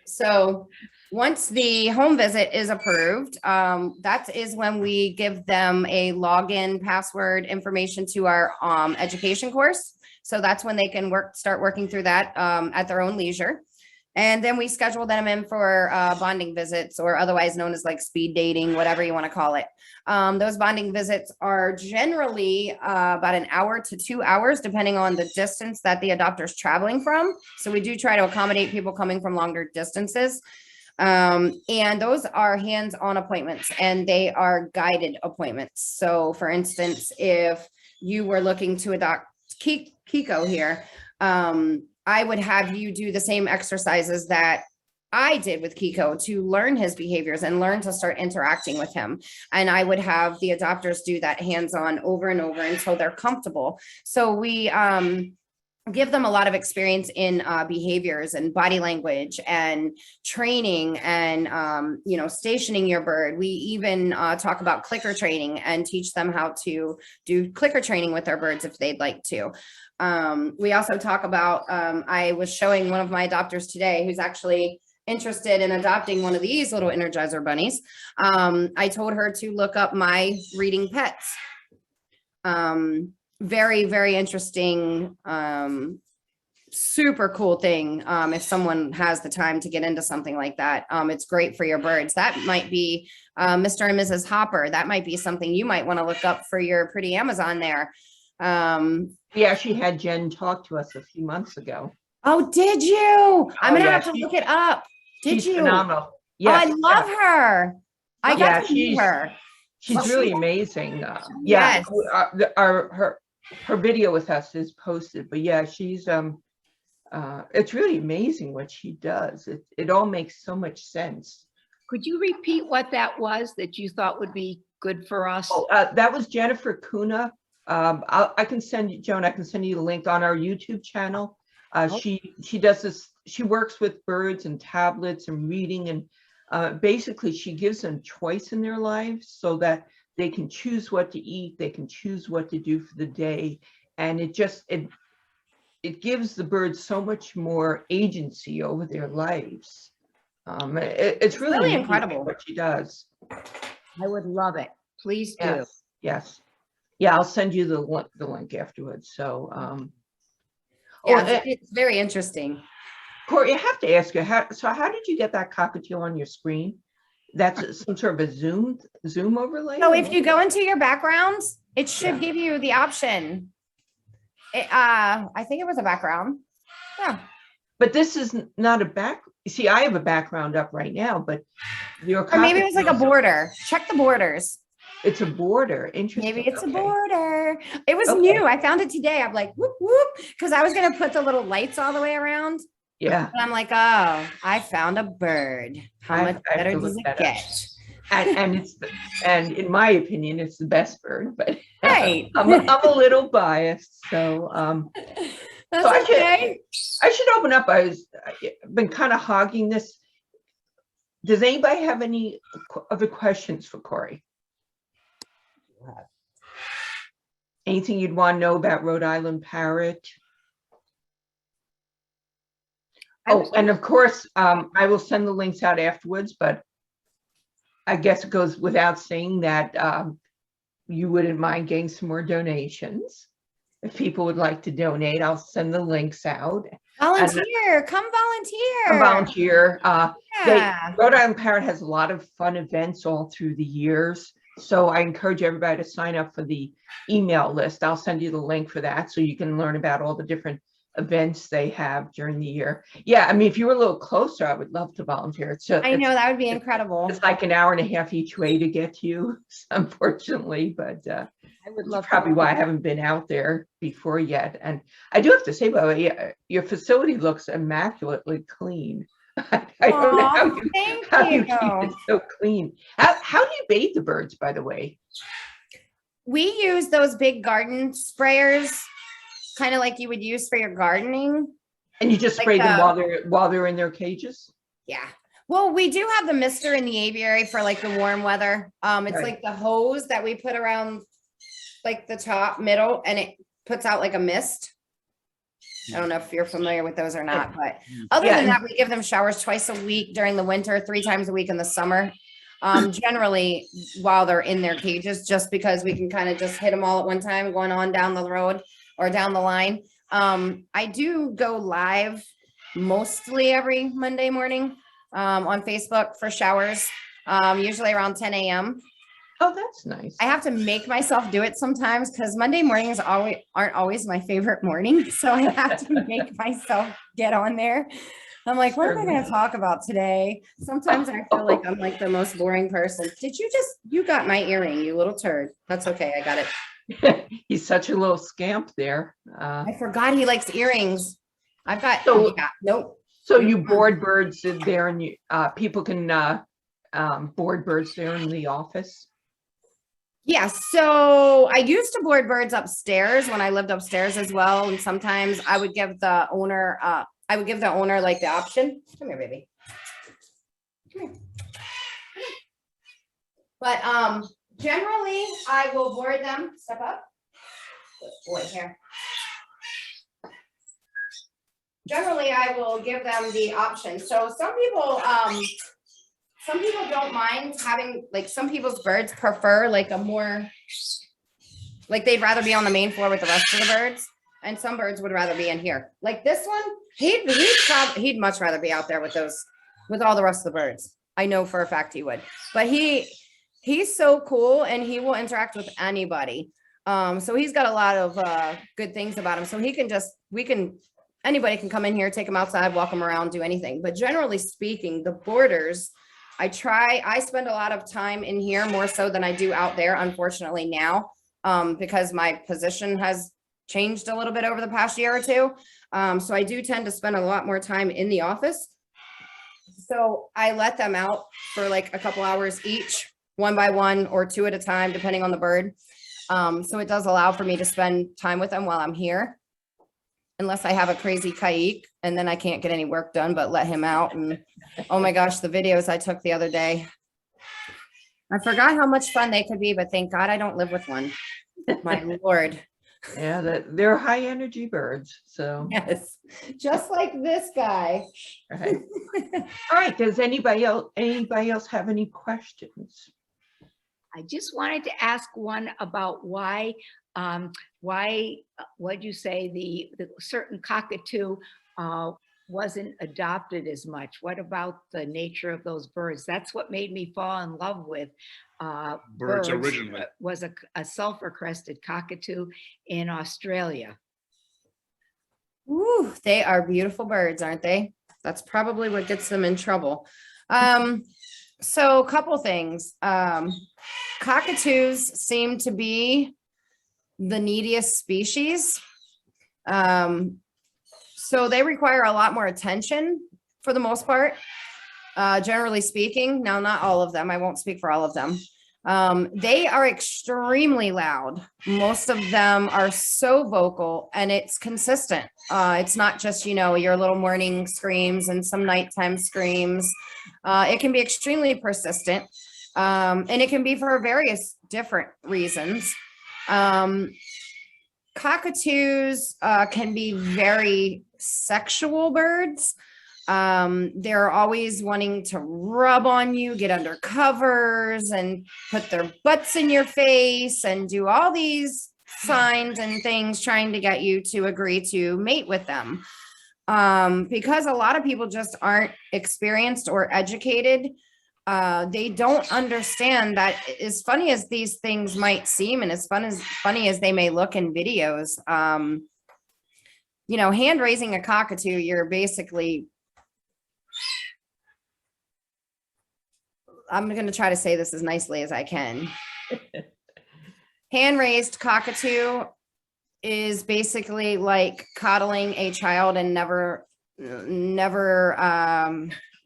So once the home visit is approved, that is when we give them a login password information to our education course. So that's when they can start working through that at their own leisure. And then we schedule them in for bonding visits, or otherwise known as like speed dating, whatever you want to call it. Those bonding visits are generally about an hour to 2 hours, depending on the distance that the adopter is traveling from. So we do try to accommodate people coming from longer distances. And those are hands-on appointments, and they are guided appointments. So for instance, if you were looking to adopt Kiku here, I would have you do the same exercises that I did with Kiku to learn his behaviors and learn to start interacting with him. And I would have the adopters do that hands-on over and over until they're comfortable. So we give them a lot of experience in behaviors and body language and training and, you know, stationing your bird. We even talk about clicker training and teach them how to do clicker training with their birds if they'd like to. We also talk about, I was showing one of my adopters today who's actually interested in adopting one of these little Energizer bunnies. I told her to look up My Reading Pets. Very, very interesting, super cool thing. If someone has the time to get into something like that, it's great for your birds. That might be Mr. and Mrs. Hopper. That might be something you might want to look up for your pretty Amazon there. We actually had Jen talk to us a few months ago. Oh, did you? I'm gonna yeah, have to look it up. Did She's you? phenomenal. Yes, Yes, I love her. I got to meet her. She's really amazing. Yes. Her video with us is posted, but yeah, she's it's really amazing what she does. It all makes so much sense. Could you repeat what that was that you thought would be good for us? Oh, that was Jennifer Kuna. I can send you, Joan, I can send you the link on our YouTube channel. She does this, she works with birds and tablets and reading, and basically she gives them choice in their lives so that they can choose what to eat, they can choose what to do for the day. And it gives the birds so much more agency over their lives. It's really incredible what she does. I would love it. Please do. Yes, yes. Yeah, I'll send you the link afterwards. So, yeah, it's very interesting. Corrie, I have to ask you, how did you get that cockatiel on your screen? That's some sort of a Zoom overlay? So if you go into your backgrounds, it should give you the option. I think it was a background. Yeah. But this is not a back. See, I have a background up right now, but your or maybe it was like a border. Check the borders. It's a border. Interesting. Maybe it's a border. It was new. I found it today. I'm like, whoop, whoop, because I was going to put the little lights all the way around. Yeah. And I'm like, oh, I found a bird. How much better does it get? And in my opinion, it's the best bird, but right. I'm a little biased. So, That's so okay. I should open up. I've been kind of hogging this. Does anybody have any other questions for Corrie? Anything you'd want to know about Rhode Island Parrot? Oh, and of course, I will send the links out afterwards, but I guess it goes without saying that you wouldn't mind getting some more donations. If people would like to donate, I'll send the links out. Volunteer, come volunteer. Come volunteer. Yeah. Rhode Island Parrot has a lot of fun events all through the years. So I encourage everybody to sign up for the email list. I'll send you the link for that so you can learn about all the different events they have during the year. Yeah, I mean, if you were a little closer, I would love to volunteer. I know that would be incredible. It's like an hour and a half each way to get to you, unfortunately, but I would love probably why I haven't been out there before yet. And I do have to say, by the way, your facility looks immaculately clean. I don't know how you keep it so clean. How do you bathe the birds, by the way? We use those big garden sprayers, kind of like you would use for your gardening. And you just spray them while they're in their cages? Yeah. Well, we do have the mister in the aviary for like the warm weather. It's like the hose that we put around like the top middle, and it puts out like a mist. I don't know if you're familiar with those or not, but other than that, we give them showers twice a week during the winter, 3 times a week in the summer. Generally while they're in their cages, just because we can kind of just hit them all at one time going on down the road or down the line. I do go live mostly every Monday morning on Facebook for showers, usually around 10 a.m. Oh, that's nice. I have to make myself do it sometimes because Monday mornings aren't always my favorite morning. So I have to make myself get on there. I'm like, what am I going to talk about today? Sometimes I feel like I'm like the most boring person. You got my earring, you little turd. That's okay. I got it. He's such a little scamp there. I forgot he likes earrings. I've got, nope. So you board birds in there, and people can board birds there in the office? Yeah, so I used to board birds upstairs when I lived upstairs as well. And sometimes I would give the owner, like the option. Come here, baby. Come here. But generally I will board them. Step up. Good boy here. Generally I will give them the option. So some people don't mind having, like, some people's birds prefer like a more, like they'd rather be on the main floor with the rest of the birds. And some birds would rather be in here. Like this one, he'd much rather be out there with all the rest of the birds. I know for a fact he would. But he's so cool and he will interact with anybody. So he's got a lot of good things about him. So anybody can come in here, take him outside, walk him around, do anything. But generally speaking, the boarders, I spend a lot of time in here more so than I do out there, unfortunately now, because my position has changed a little bit over the past year or two. So I do tend to spend a lot more time in the office. So I let them out for like a couple hours each, one by one or two at a time, depending on the bird. So it does allow for me to spend time with them while I'm here, unless I have a crazy kike and then I can't get any work done, but let him out. And oh my gosh, the videos I took the other day, I forgot how much fun they could be, but thank God I don't live with one. My Lord. Yeah, they're high energy birds. So Yes, just like this guy. right. All right. Does anybody else have any questions? I just wanted to ask one about why, what'd you say, the certain cockatoo wasn't adopted as much? What about the nature of those birds? That's what made me fall in love with Birds originally. Was a sulfur crested cockatoo in Australia. Ooh, they are beautiful birds, aren't they? That's probably what gets them in trouble. So a couple things. Cockatoos seem to be the neediest species. So they require a lot more attention for the most part, generally speaking. Now, not all of them. I won't speak for all of them. They are extremely loud. Most of them are so vocal and it's consistent. It's not just, your little morning screams and some nighttime screams. It can be extremely persistent. And it can be for various different reasons. Cockatoos can be very sexual birds. They're always wanting to rub on you, get under covers and put their butts in your face and do all these signs and things trying to get you to agree to mate with them. Because a lot of people just aren't experienced or educated. They don't understand that, as funny as these things might seem and as funny as they may look in videos, hand raising a cockatoo, you're basically, I'm going to try to say this as nicely as I can. Hand-raised cockatoo is basically like coddling a child and never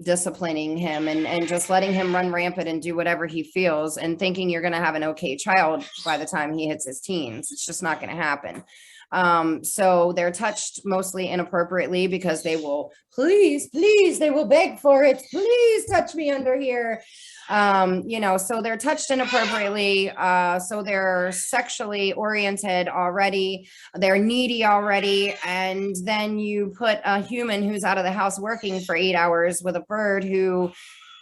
disciplining him and just letting him run rampant and do whatever he feels and thinking you're going to have an okay child by the time he hits his teens. It's just not going to happen. So they're touched mostly inappropriately because they will, please, they will beg for it. Please touch me under here. So they're touched inappropriately. So they're sexually oriented already. They're needy already. And then you put a human who's out of the house working for 8 hours with a bird who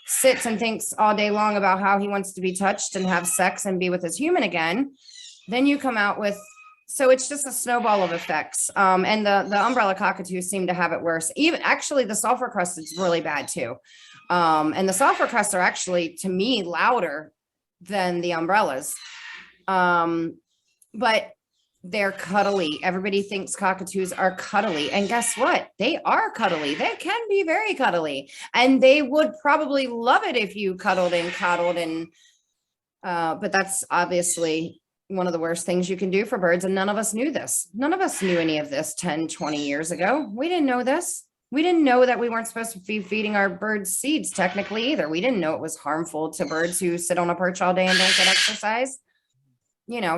sits and thinks all day long about how he wants to be touched and have sex and be with his human again. Then you come out with, so it's just a snowball of effects. And the umbrella cockatoos seem to have it worse. Even actually the sulfur crust is really bad too. And the sulfur crusts are actually, to me, louder than the umbrellas. But they're cuddly. Everybody thinks cockatoos are cuddly. And guess what? They are cuddly. They can be very cuddly. And they would probably love it if you cuddled and coddled. And but that's obviously one of the worst things you can do for birds. And none of us knew this. None of us knew any of this 10, 20 years ago. We didn't know this. We didn't know that we weren't supposed to be feeding our birds seeds technically either. We didn't know it was harmful to birds who sit on a perch all day and don't get exercise.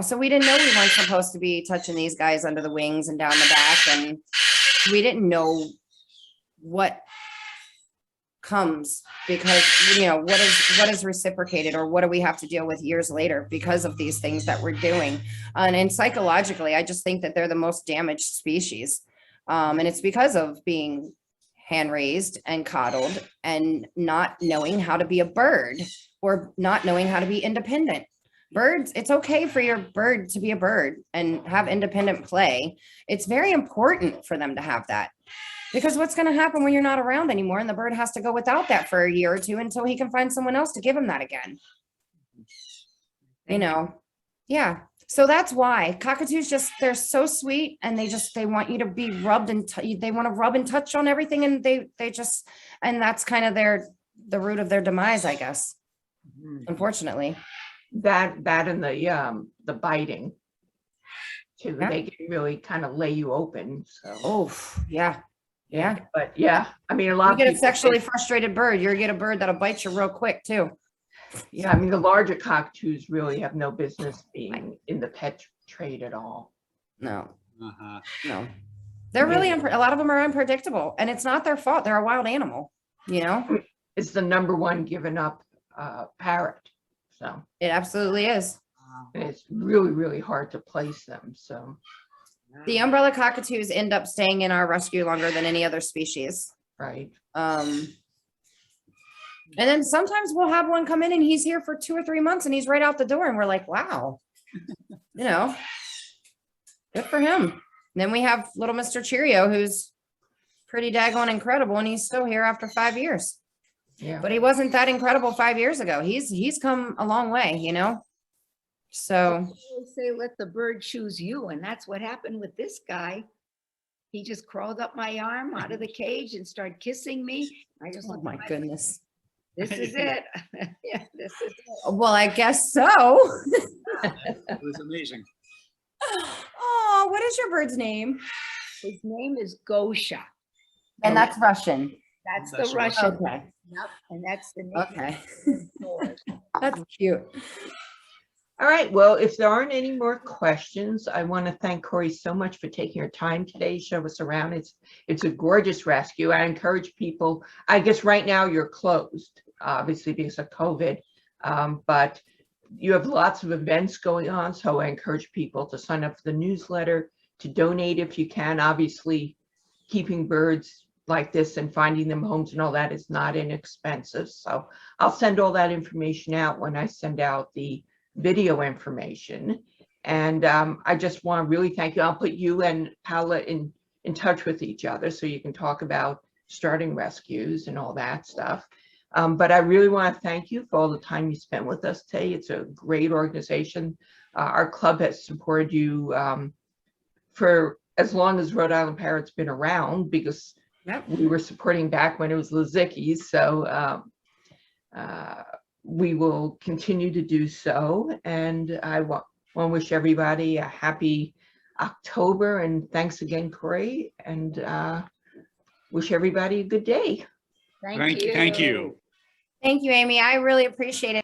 So we didn't know we weren't supposed to be touching these guys under the wings and down the back. And we didn't know what comes because, what is reciprocated or what do we have to deal with years later because of these things that we're doing. And psychologically, I just think that they're the most damaged species. And it's because of being hand raised and coddled and not knowing how to be a bird or not knowing how to be independent. Birds, it's okay for your bird to be a bird and have independent play. It's very important for them to have that because what's going to happen when you're not around anymore and the bird has to go without that for a year or two until he can find someone else to give him that again. Yeah. So that's why cockatoos they're so sweet, and they want you to be rubbed and they want to rub and touch on everything, and and that's kind of the root of their demise, I guess, unfortunately. That and the biting too. Yeah. They can really kind of lay you open. So Oh, yeah. Yeah. but yeah, I mean, a lot You of get a people sexually frustrated bird, you get a bird that'll bite you real quick too. yeah, I mean, the larger cockatoos really have no business being in the pet trade at all. No, Uh-huh. no. They're really, a lot of them are unpredictable, and it's not their fault. They're a wild animal, It's the number one given up parrot. So It absolutely is. and it's really, really hard to place them. So The umbrella cockatoos end up staying in our rescue longer than any other species. right. And then sometimes we'll have one come in and he's here for 2 or 3 months and he's right out the door, and we're like, wow, good for him. And then we have little Mr. Cheerio, who's pretty daggone incredible, and he's still here after 5 years. Yeah. But he wasn't that incredible 5 years ago. He's come a long way, So They say let the bird choose you, and that's what happened with this guy. He just crawled up my arm out of the cage and started kissing me. I just oh looked my at goodness. This is it. Yeah, this is it. Well, I guess so. It was amazing. Oh, what is your bird's name? His name is Gosha. And that's Russian. That's That's the right. Russian. Okay. Yep, and that's the name. Okay. That's cute. All right. Well, if there aren't any more questions, I want to thank Corrie so much for taking her time today, show us around. It's a gorgeous rescue. I encourage people, I guess right now you're closed, obviously because of COVID, but you have lots of events going on. So I encourage people to sign up for the newsletter, to donate if you can. Obviously, keeping birds like this and finding them homes and all that is not inexpensive. So I'll send all that information out when I send out the video information. And I just want to really thank you. I'll put you and Paula in touch with each other so you can talk about starting rescues and all that stuff. But I really want to thank you for all the time you spent with us today. It's a great organization. Our club has supported you for as long as Rhode Island Parrot's been around, because we were supporting back when it was Lizicki's. So we will continue to do so. And I want to wish everybody a happy October. And thanks again, Corrie. And wish everybody a good day. Thank you. Thank you. Thank you, Amy. I really appreciate it.